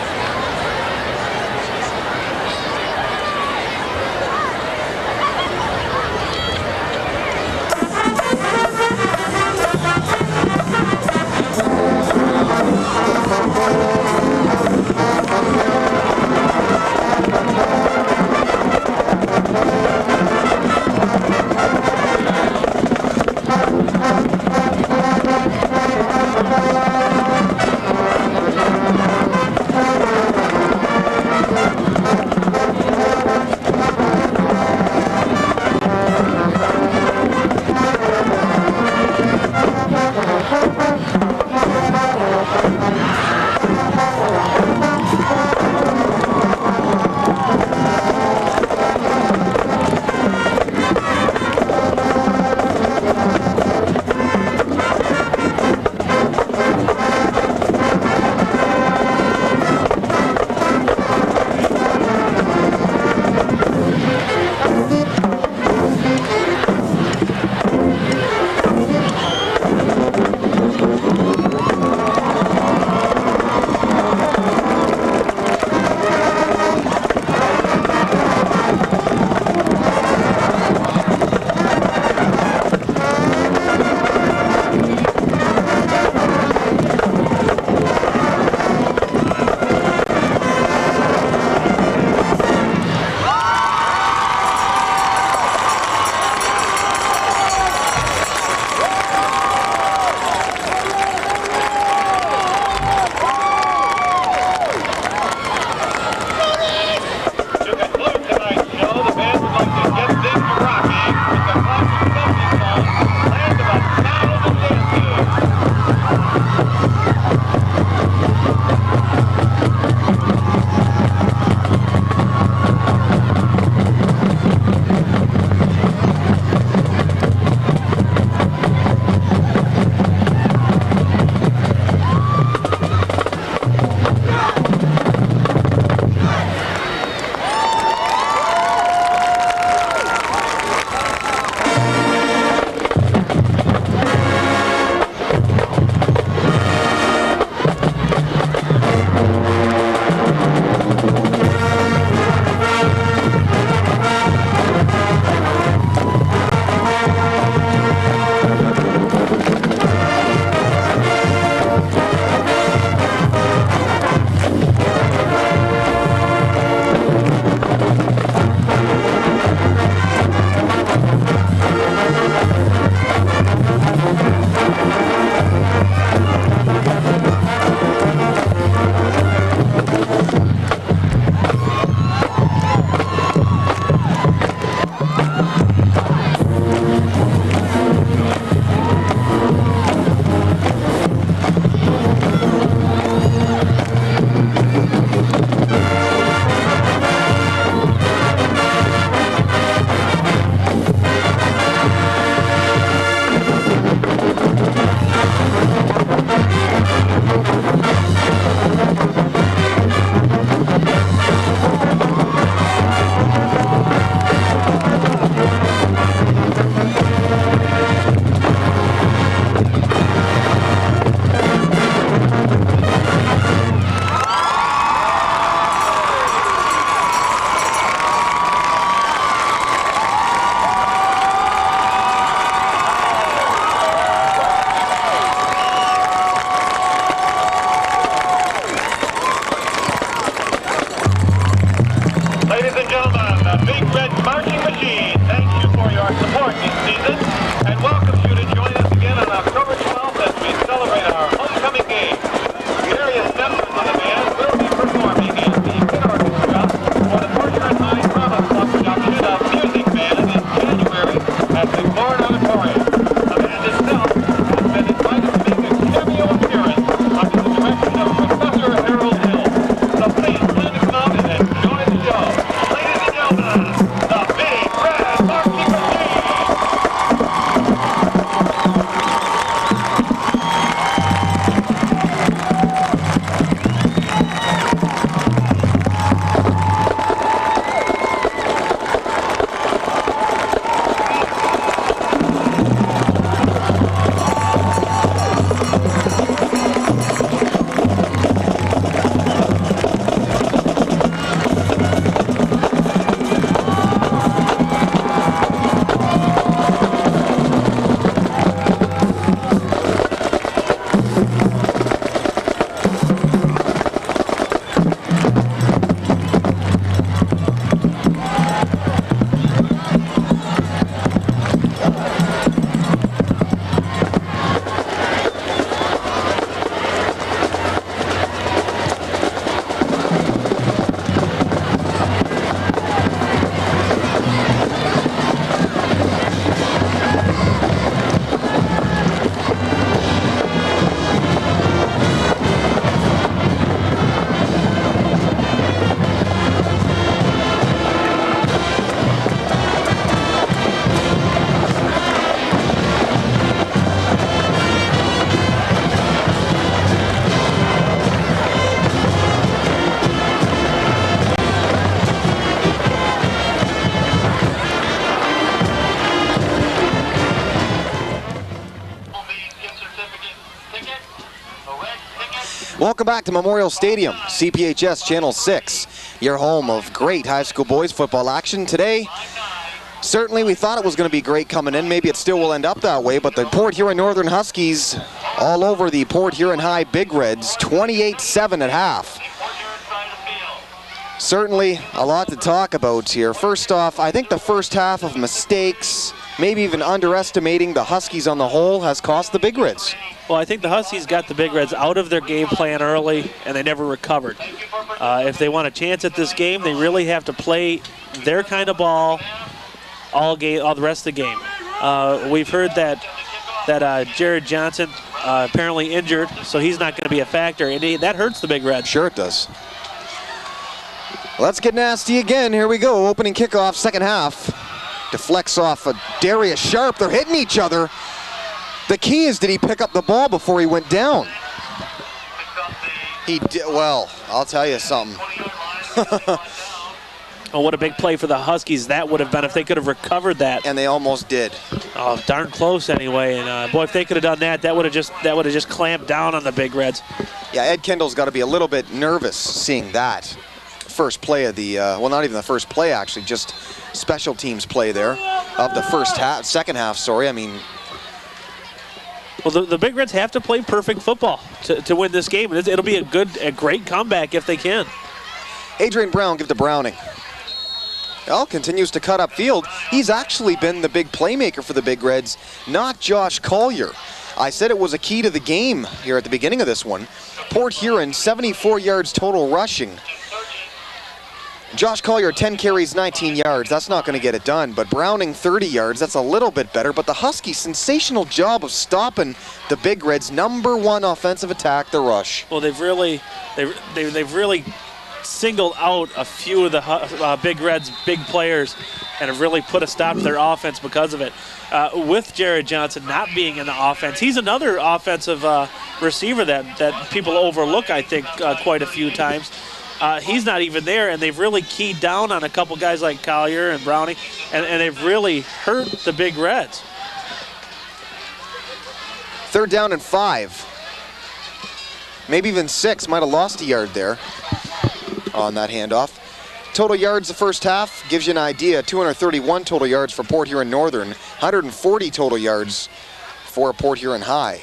Welcome back to Memorial Stadium, CPHS Channel 6, your home of great high school boys football action. Today, certainly we thought it was going to be great coming in. Maybe it still will end up that way, but the Port Huron Northern Huskies all over the Port Huron High Big Reds, 28-7 at half. Certainly a lot to talk about here. First off, I think the first half of mistakes, maybe even underestimating the Huskies on the whole, has cost the Big Reds. Well, I think the Huskies got the Big Reds out of their game plan early, and they never recovered. If they want a chance at this game, they really have to play their kind of ball all the rest of the game. We've heard that Jared Johnson apparently injured, so he's not going to be a factor, and that hurts the Big Reds. Sure it does. Let's get nasty again. Here we go. Opening kickoff, second half. Deflects off a Darius Sharp. They're hitting each other. The key is, did he pick up the ball before he went down? He did. Well, I'll tell you something. Oh, what a big play for the Huskies that would have been if they could have recovered that. And they almost did. Oh, darn close anyway. And boy, if they could have done that, that would have just clamped down on the Big Reds. Yeah, Ed Kendall's got to be a little bit nervous seeing that first play of the well, not even the first play actually, just special teams play there of the second half. Sorry, I mean. Well, the Big Reds have to play perfect football to win this game. It'll be a great comeback if they can. Adrian Brown give to Browning. Well, continues to cut upfield. He's actually been the big playmaker for the Big Reds, not Josh Collier. I said it was a key to the game here at the beginning of this one. Port Huron, 74 yards total rushing. Josh Collier, 10 carries, 19 yards. That's not going to get it done. But Browning, 30 yards. That's a little bit better. But the Huskies, sensational job of stopping the Big Reds' #1 offensive attack, the rush. Well, they've really singled out a few of the Big Reds' big players and have really put a stop to their offense because of it. With Jared Johnson not being in the offense, he's another offensive receiver that people overlook, I think, quite a few times. He's not even there, and they've really keyed down on a couple guys like Collier and Browning, and they've really hurt the Big Reds. 3rd down and 5. Maybe even 6. Might have lost a yard there on that handoff. Total yards the first half gives you an idea. 231 total yards for Port Huron Northern. 140 total yards for Port Huron High.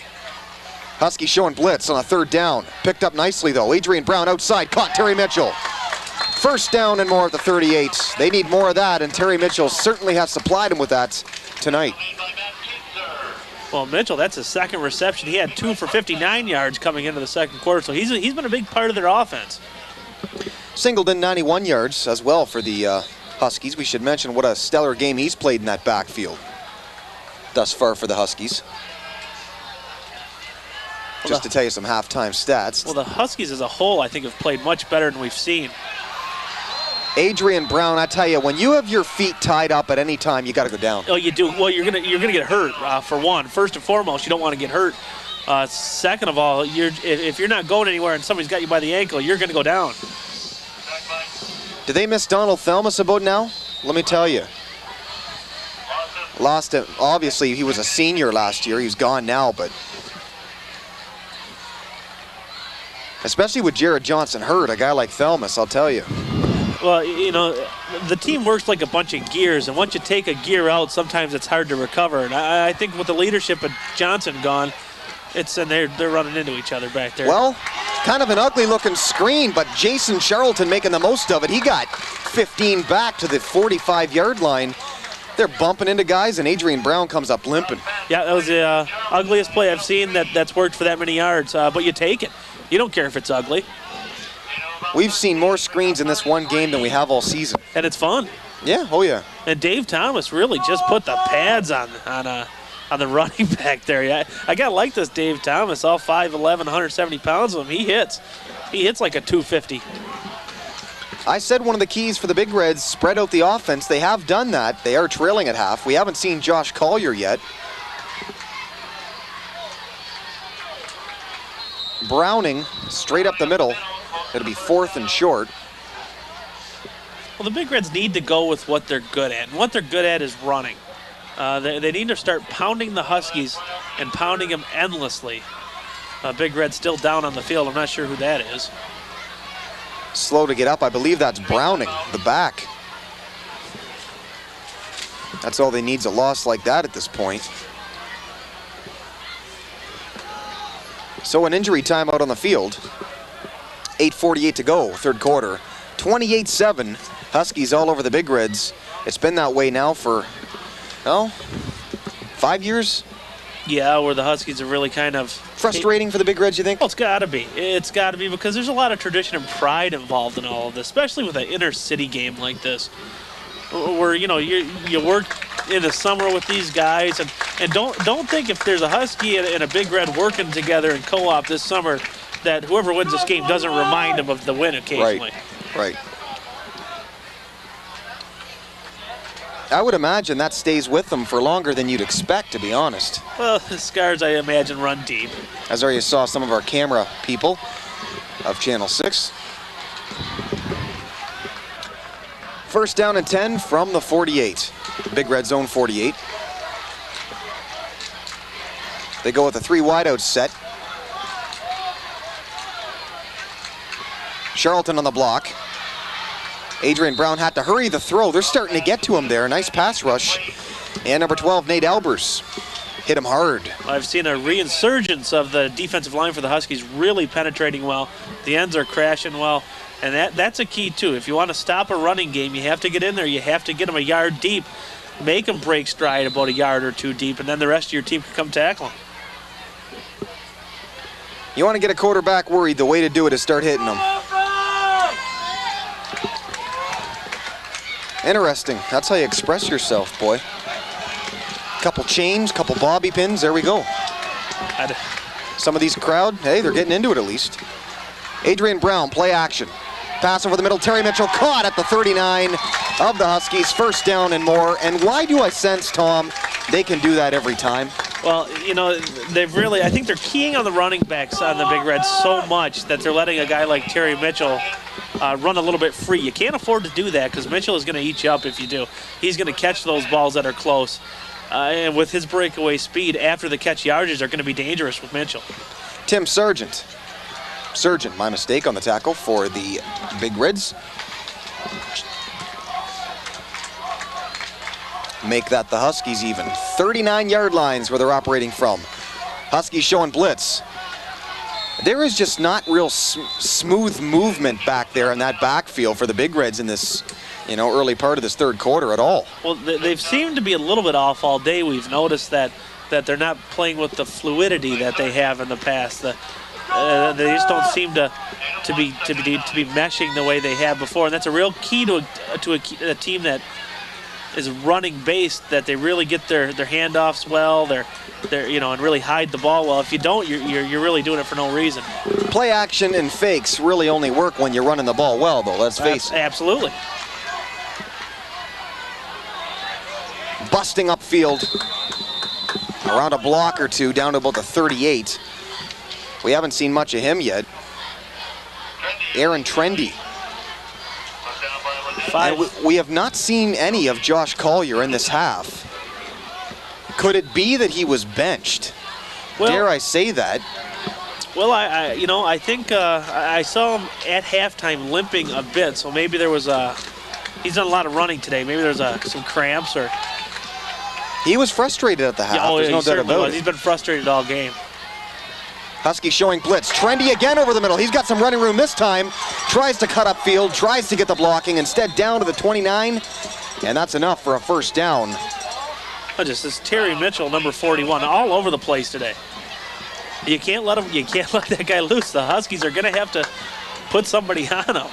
Huskies showing blitz on a 3rd down. Picked up nicely, though. Adrian Brown outside, caught Terry Mitchell. 1st down and more at the 38. They need more of that, and Terry Mitchell certainly has supplied him with that tonight. Well, Mitchell, that's his second reception. He had 2 for 59 yards coming into the second quarter, so he's been a big part of their offense. Singleton, 91 yards as well for the Huskies. We should mention what a stellar game he's played in that backfield thus far for the Huskies. Just to tell you some halftime stats. Well, the Huskies as a whole, I think, have played much better than we've seen. Adrian Brown, I tell you, when you have your feet tied up at any time, you got to go down. Oh, you do. Well, you're gonna get hurt. For one, first and foremost, you don't want to get hurt. Second of all, if you're not going anywhere and somebody's got you by the ankle, you're gonna go down. Do they miss Donald Thelmus about now? Let me tell you. Lost him. Obviously, he was a senior last year. He's gone now, but especially with Jared Johnson hurt, a guy like Thelmus, I'll tell you. Well, you know, the team works like a bunch of gears, and once you take a gear out, sometimes it's hard to recover. And I think with the leadership of Johnson gone, they're running into each other back there. Well, kind of an ugly-looking screen, but Jason Charlton making the most of it. He got 15 back to the 45-yard line. They're bumping into guys, and Adrian Brown comes up limping. Yeah, that was the ugliest play I've seen that's worked for that many yards, but you take it. You don't care if it's ugly. We've seen more screens in this one game than we have all season. And it's fun. Yeah, oh yeah. And Dave Thomas really just put the pads on the running back there. Yeah, I got to like this Dave Thomas, all 5'11", 170 pounds of him. He hits like a 250. I said one of the keys for the Big Reds, spread out the offense. They have done that. They are trailing at half. We haven't seen Josh Collier yet. Browning straight up the middle. It'll be 4th and short. Well, the Big Reds need to go with what they're good at, and what they're good at is running. They need to start pounding the Huskies and pounding them endlessly. Big Red still down on the field. I'm not sure who that is. Slow to get up. I believe that's Browning, the back. That's all they need's a loss like that at this point. So an injury timeout on the field. 8:48 to go, third quarter. 28-7, Huskies all over the Big Reds. It's been that way now for, well, 5 years? Yeah, where the Huskies are really kind of... Frustrating for the Big Reds, you think? Well, it's got to be. It's got to be because there's a lot of tradition and pride involved in all of this, especially with an inner city game like this, where you work in the summer with these guys, and don't think if there's a Husky and a Big Red working together in co-op this summer that whoever wins this game doesn't remind them of the win occasionally. Right. I would imagine that stays with them for longer than you'd expect, to be honest. Well, the scars, I imagine, run deep. As already saw some of our camera people of Channel 6. First down and 10 from the 48. Big Red zone 48. They go with a 3 wideout set. Charlton on the block. Adrian Brown had to hurry the throw. They're starting to get to him there. Nice pass rush. And number 12, Nate Albers, hit him hard. I've seen a reinsurgence of the defensive line for the Huskies really penetrating well. The ends are crashing well. And that's a key, too. If you want to stop a running game, you have to get in there. You have to get them a yard deep. Make them break stride about a yard or two deep, and then the rest of your team can come tackle them. You want to get a quarterback worried, the way to do it is start hitting them. Interesting. That's how you express yourself, boy. Couple chains, couple bobby pins, there we go. Some of these crowd, hey, they're getting into it at least. Adrian Brown, play action. Pass over the middle, Terry Mitchell caught at the 39 of the Huskies. First down and more. And why do I sense, Tom, they can do that every time? Well, they've really, I think they're keying on the running backs on the Big Reds so much that they're letting a guy like Terry Mitchell run a little bit free. You can't afford to do that because Mitchell is going to eat you up if you do. He's going to catch those balls that are close. And with his breakaway speed, after the catch yardages are going to be dangerous with Mitchell. Tim Sargent, my mistake on the tackle for the Big Reds. Make that the Huskies even. 39-yard lines where they're operating from. Huskies showing blitz. There is just not real smooth movement back there in that backfield for the Big Reds in this, early part of this third quarter at all. Well, they've seemed to be a little bit off all day. We've noticed that they're not playing with the fluidity that they have in the past. They just don't seem to be meshing the way they have before, and that's a real key to a team that is running based, that they really get their handoffs well, they're and really hide the ball well. If you don't, you're really doing it for no reason. Play action and fakes really only work when you're running the ball well, though. Let's face it. Absolutely. Busting upfield, around a block or two, down to about the 38. We haven't seen much of him yet. Aaron Trendy. And we have not seen any of Josh Collier in this half. Could it be that he was benched? Well, dare I say that? Well, I think I saw him at halftime limping a bit, so maybe there was he's done a lot of running today. Maybe there's some cramps or. He was frustrated at the half. There's no doubt about it. He's been frustrated all game. Husky showing blitz. Trendy again over the middle. He's got some running room this time. Tries to cut upfield, tries to get the blocking. Instead, down to the 29. And that's enough for a first down. Just this Terry Mitchell, number 41, all over the place today. You can't let that guy loose. The Huskies are going to have to put somebody on him.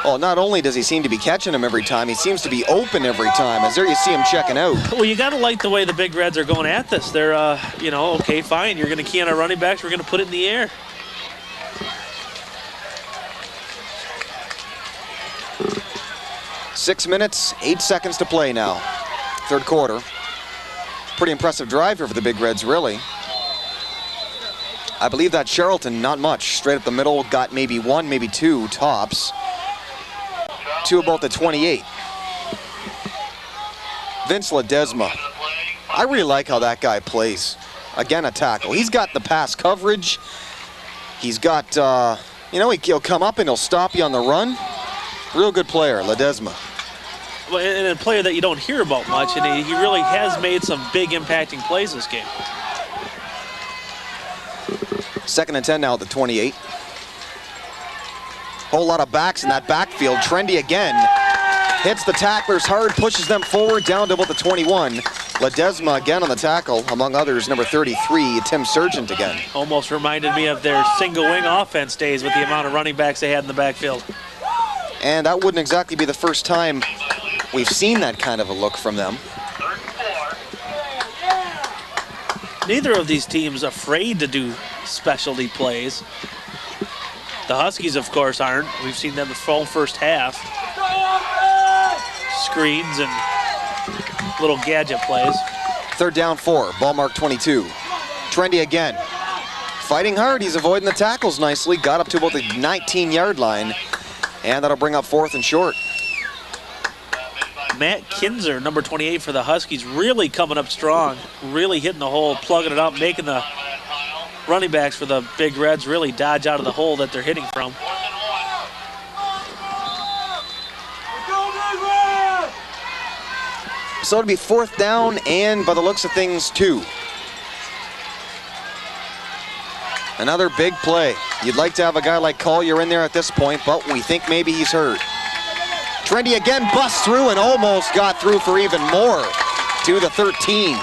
Oh, not only does he seem to be catching him every time, he seems to be open every time. As there you see him checking out. Well, you got to like the way the Big Reds are going at this. They're, okay, fine. You're going to key on our running backs. We're going to put it in the air. Six minutes, 8 seconds to play now. Third quarter. Pretty impressive drive here for the Big Reds, really. I believe that Charlton, not much. Straight up the middle, got maybe one, maybe two tops. To about the 28. Vince Ledesma. I really like how that guy plays. Again, a tackle. He's got the pass coverage. He's got, he'll come up and he'll stop you on the run. Real good player, Ledesma. Well, and a player that you don't hear about much, and he really has made some big impacting plays this game. 2nd and 10 now at the 28. Whole lot of backs in that backfield. Trendy again. Hits the tacklers hard, pushes them forward down to about the 21. Ledesma again on the tackle, among others, number 33, Tim Sargent again. Almost reminded me of their single wing offense days with the amount of running backs they had in the backfield. And that wouldn't exactly be the first time we've seen that kind of a look from them. Neither of these teams afraid to do specialty plays. The Huskies, of course, aren't. We've seen them the full first half. Screens and little gadget plays. 3rd down 4, ball mark 22. Trendy again. Fighting hard, he's avoiding the tackles nicely. Got up to about the 19-yard line. And that'll bring up 4th and short. Matt Kinzer, number 28 for the Huskies, really coming up strong. Really hitting the hole, plugging it up, making the running backs for the Big Reds really dodge out of the hole that they're hitting from. So it'll be 4th down and, by the looks of things, 2. Another big play. You'd like to have a guy like Collier in there at this point, but we think maybe he's hurt. Trendy again busts through and almost got through for even more to the 13.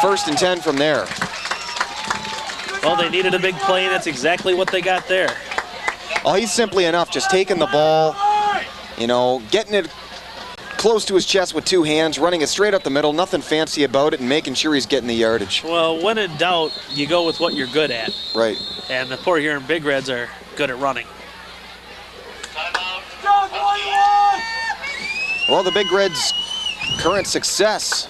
1st and 10 from there. Well, they needed a big play, and that's exactly what they got there. Oh, he's simply enough, just taking the ball, getting it close to his chest with 2 hands, running it straight up the middle, nothing fancy about it, and making sure he's getting the yardage. Well, when in doubt, you go with what you're good at. Right. And the Port Huron Big Reds are good at running. Well, the Big Reds' current success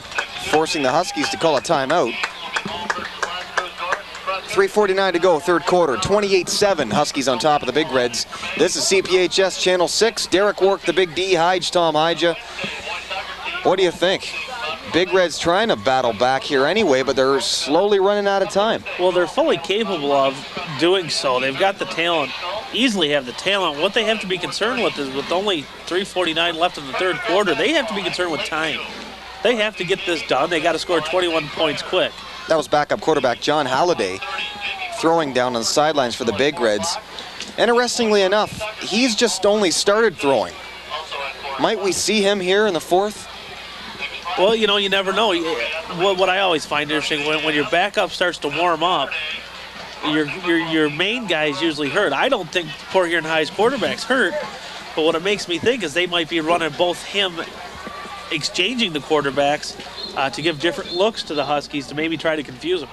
forcing the Huskies to call a timeout. 3:49 to go, 3rd quarter, 28-7, Huskies on top of the Big Reds. This is CPHS Channel 6. Derek Wark, the Big D, Hige, Tom Hija. What do you think? Big Reds trying to battle back here anyway, but they're slowly running out of time. Well, they're fully capable of doing so. They've got the talent, easily have the talent. What they have to be concerned with is with only 3:49 left in the 3rd quarter, they have to be concerned with time. They have to get this done. They got to score 21 points quick. That was backup quarterback John Halliday throwing down on the sidelines for the Big Reds. Interestingly enough, he's just only started throwing. Might we see him here in the 4th? Well, you never know. What I always find interesting, when your backup starts to warm up, your main guy's usually hurt. I don't think Port Huron High's quarterback's hurt, but what it makes me think is they might be running both him exchanging the quarterbacks to give different looks to the Huskies to maybe try to confuse them.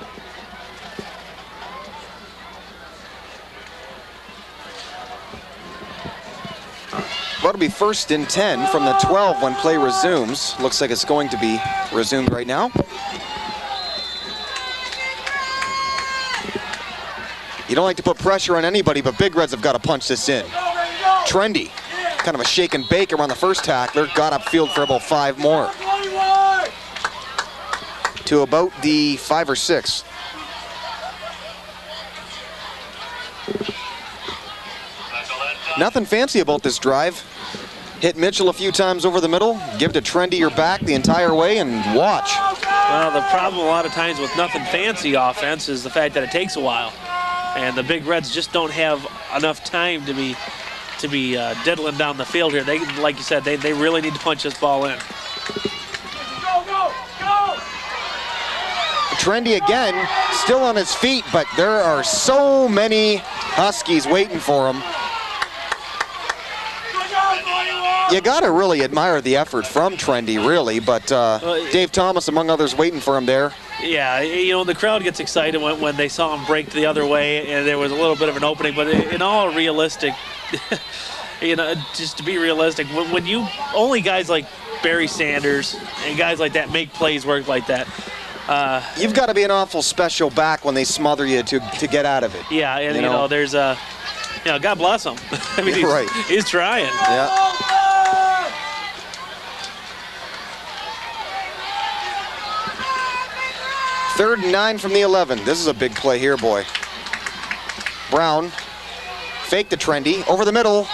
Well, it'll be 1st and 10 from the 12 when play resumes. Looks like it's going to be resumed right now. You don't like to put pressure on anybody, but Big Reds have got to punch this in. Trendy, kind of a shake and bake around the first tackler, got upfield for about 5 more. To about the 5 or 6. Nothing fancy about this drive. Hit Mitchell a few times over the middle, give to Trendy your back the entire way, and watch. Well, the problem a lot of times with nothing fancy offense is the fact that it takes a while. And the Big Reds just don't have enough time to be diddling down the field here. They, like you said, they really need to punch this ball in. Trendy again, still on his feet, but there are so many Huskies waiting for him. You got to really admire the effort from Trendy, really, but Dave Thomas, among others, waiting for him there. Yeah, the crowd gets excited when they saw him break the other way, and there was a little bit of an opening, but in all realistic, just to be realistic, when you only guys like Barry Sanders and guys like that make plays work like that. You've got to be an awful special back when they smother you to get out of it. Yeah, and there's God bless him. I mean, he's trying. Yeah. 3rd and 9 from the 11. This is a big play here, boy. Brown, fake the trendy, over the middle.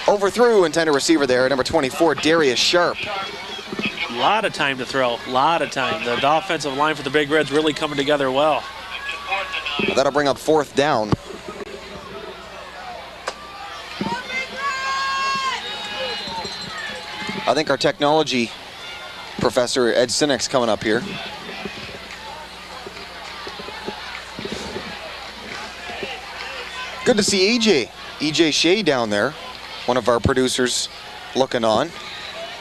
Overthrew, intended receiver there, number 24, Darius Sharp. A lot of time to throw, a lot of time. The offensive line for the Big Reds really coming together well. That'll bring up 4th down. I think our technology professor, Ed Sinek's coming up here. Good to see EJ Shea down there, one of our producers looking on,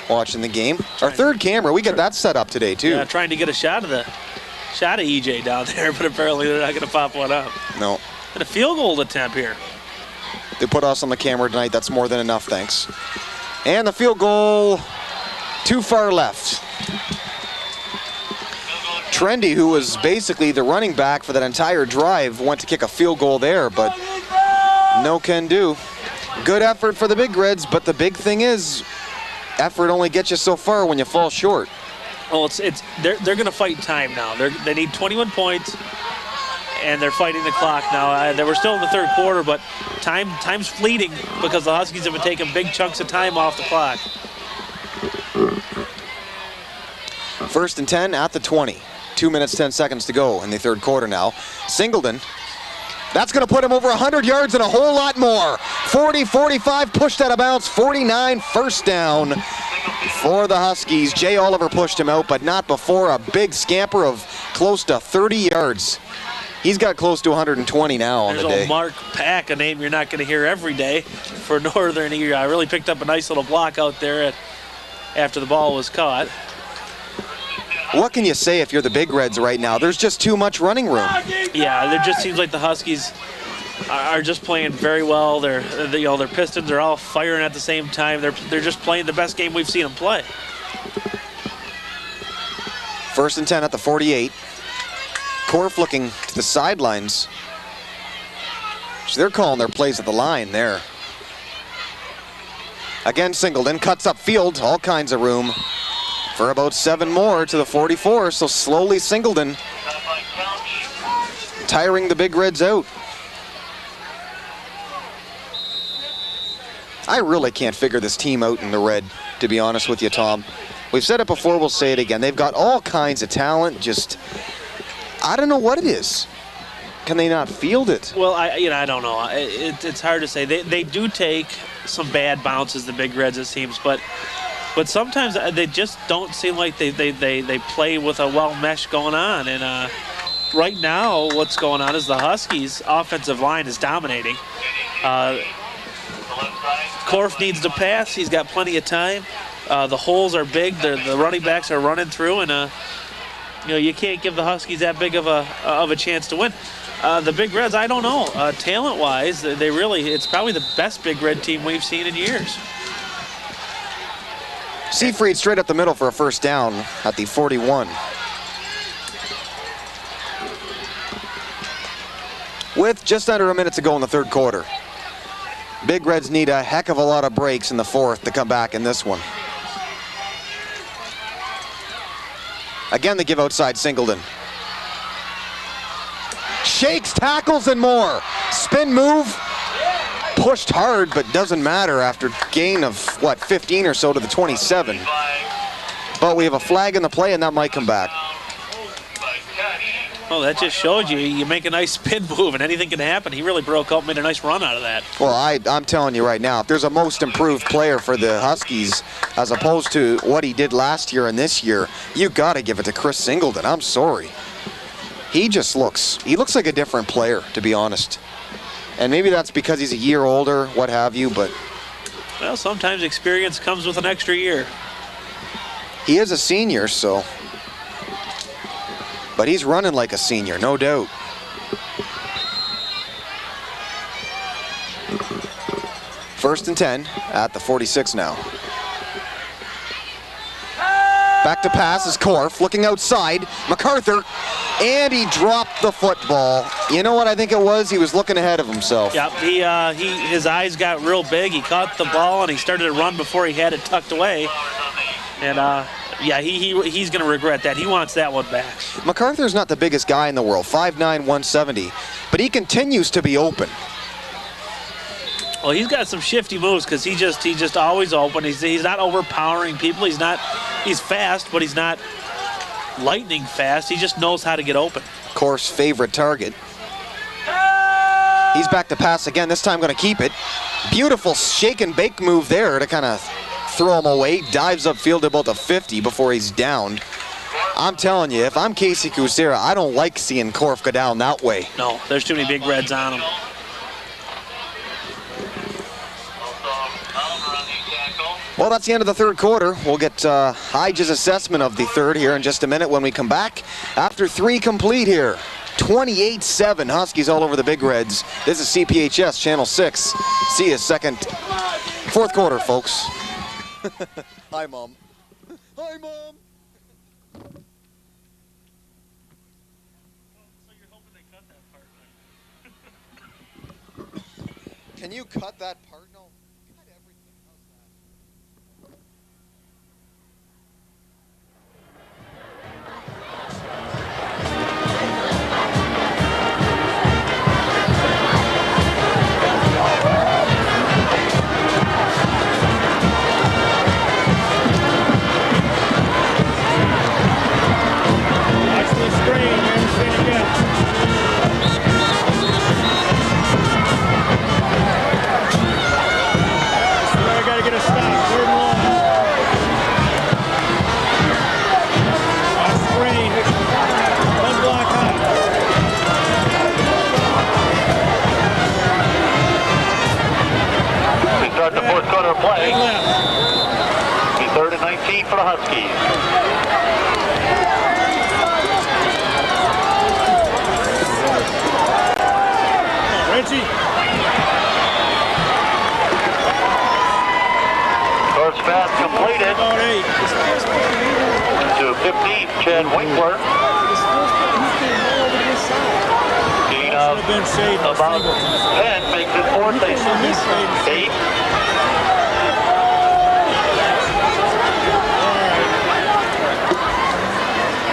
watching the game. Our 3rd camera, we got that set up today too. Yeah, trying to get a shot of EJ down there, but apparently they're not going to pop one up. No. And a field goal attempt here. They put us on the camera tonight. That's more than enough, thanks. And the field goal too far left. Trendy, who was basically the running back for that entire drive, went to kick a field goal there, but no can do. Good effort for the Big Reds, but the big thing is, effort only gets you so far when you fall short. Well, they're going to fight time now. They need 21 points, and they're fighting the clock now. They were still in the 3rd quarter, but time's fleeting because the Huskies have been taking big chunks of time off the clock. 1st and 10 at the 20. 2 minutes, 10 seconds to go in the 3rd quarter now. Singleton. That's going to put him over 100 yards and a whole lot more. 40, 45, pushed out of bounds. 49, 1st down for the Huskies. Jay Oliver pushed him out, but not before a big scamper of close to 30 yards. He's got close to 120 now on the day. There's Mark Pack, a name you're not going to hear every day for Northern. He really picked up a nice little block out there after the ball was caught. What can you say if you're the Big Reds right now? There's just too much running room. Yeah, it just seems like the Huskies are just playing very well. Their Pistons are all firing at the same time. They're just playing the best game we've seen them play. 1st and 10 at the 48. Korf looking to the sidelines. So they're calling their plays at the line there. Again, Singleton cuts up field, all kinds of room for about 7 more to the 44. So slowly Singleton tiring the Big Reds out. I really can't figure this team out in the red, to be honest with you, Tom. We've said it before, we'll say it again. They've got all kinds of talent, just, I don't know what it is. Can they not field it? Well, I don't know. It's hard to say. They do take some bad bounces, the Big Reds, it seems, but sometimes they just don't seem like they play with a well mesh going on. And right now, what's going on is the Huskies' offensive line is dominating. Korf needs to pass. He's got plenty of time. The holes are big. The running backs are running through, and you can't give the Huskies that big of a chance to win. The Big Reds, I don't know. Talent-wise, it's probably the best Big Red team we've seen in years. Seafried straight up the middle for a 1st down at the 41. With just under a minute to go in the 3rd quarter. Big Reds need a heck of a lot of breaks in the 4th to come back in this one. Again, they give outside Singleton. Shakes, tackles, and more. Spin move. Pushed hard, but doesn't matter after gain of, 15 or so to the 27. But we have a flag in the play, and that might come back. Oh, that just showed you make a nice spin move, and anything can happen. He really broke up, made a nice run out of that. Well, I'm telling you right now, if there's a most improved player for the Huskies as opposed to what he did last year and this year, you got to give it to Chris Singleton. I'm sorry. He looks like a different player, to be honest. And maybe that's because he's a year older, what have you, but... Well, sometimes experience comes with an extra year. He is a senior, so... But he's running like a senior, no doubt. First and 10 at the 46 now. Back to pass is Korf, looking outside. MacArthur, and he dropped the football. You know what I think it was? He was looking ahead of himself. Yep, his eyes got real big. He caught the ball, and he started to run before he had it tucked away. And Yeah, he's going to regret that. He wants that one back. MacArthur's not the biggest guy in the world, 5'9", 170, but he continues to be open. Well, he's got some shifty moves because he just always open. He's not overpowering people. He's fast, but he's not lightning fast. He just knows how to get open. Of course, favorite target. He's back to pass again, this time going to keep it. Beautiful shake and bake move there to kind of throw him away. Dives upfield to about the 50 before he's downed. I'm telling you, if I'm Casey Kucera, I don't like seeing Korf go down that way. No, there's too many big reds on him. Well, that's the end of the third quarter. We'll get Hyge's assessment of the third here in just a minute when we come back. After 3 complete here, 28-7, Huskies all over the Big Reds. This is CPHS Channel 6. See you fourth quarter, folks. Hi, Mom. Hi, Mom. Can you cut that part? No. Cut everything. How's that? Watch the screen, man. See it again. I gotta get a stop. Third and long. Watch screen. One block high. We start the fourth quarter of play. Right left. Be 3rd and 19 for the Huskies. Reggie. First pass completed About 8. to 15, Chad Winkler. Gain of Should have been shade. about 10 makes it 4th and 8.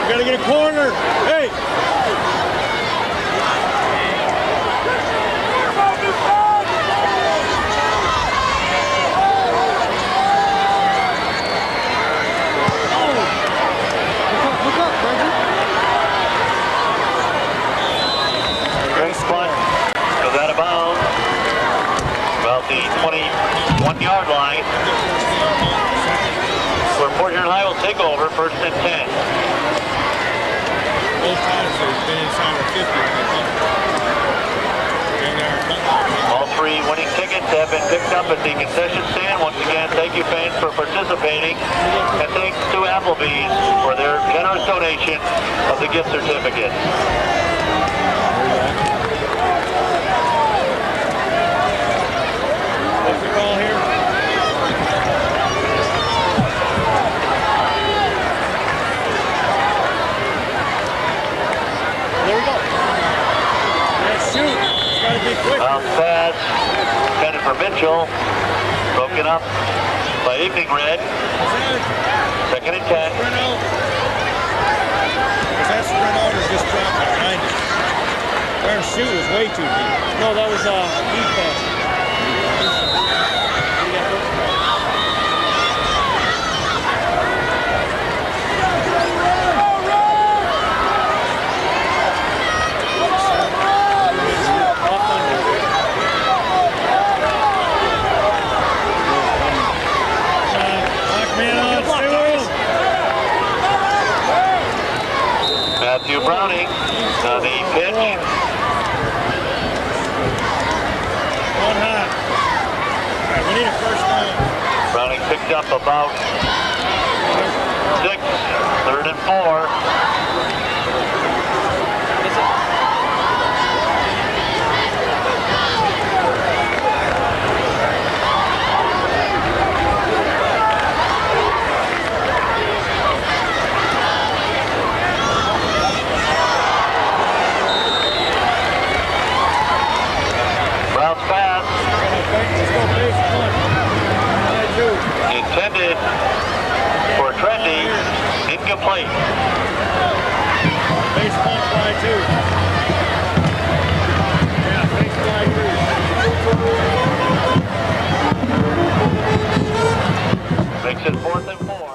We gotta get a corner. Hey. Great punt. Goes out of bounds. About the 21-yard line. Where Port Huron High will take over, 1st and 10. Both times they've been inside of 50. All 3 winning tickets have been picked up at the concession stand. Once again, thank you fans for participating. And thanks to Applebee's for their generous donation of the gift certificate. What's the call here? There we go. Let's shoot. It's gotta be quick. Bounce pass, intended for Mitchell. Broken up by Evening Red. 2nd and 10. Sprint out. Was that sprint out or just drop behind it? Our shoot was way too deep. No, that was deep pass. Matthew Browning, the pitch. One high. All right, we need a first down. Browning picked up about 6, 3rd and 4. Brown's pass intended for Trendy. you plate. Baseball fly too. Yeah, base fly too. Makes it 4th and 4.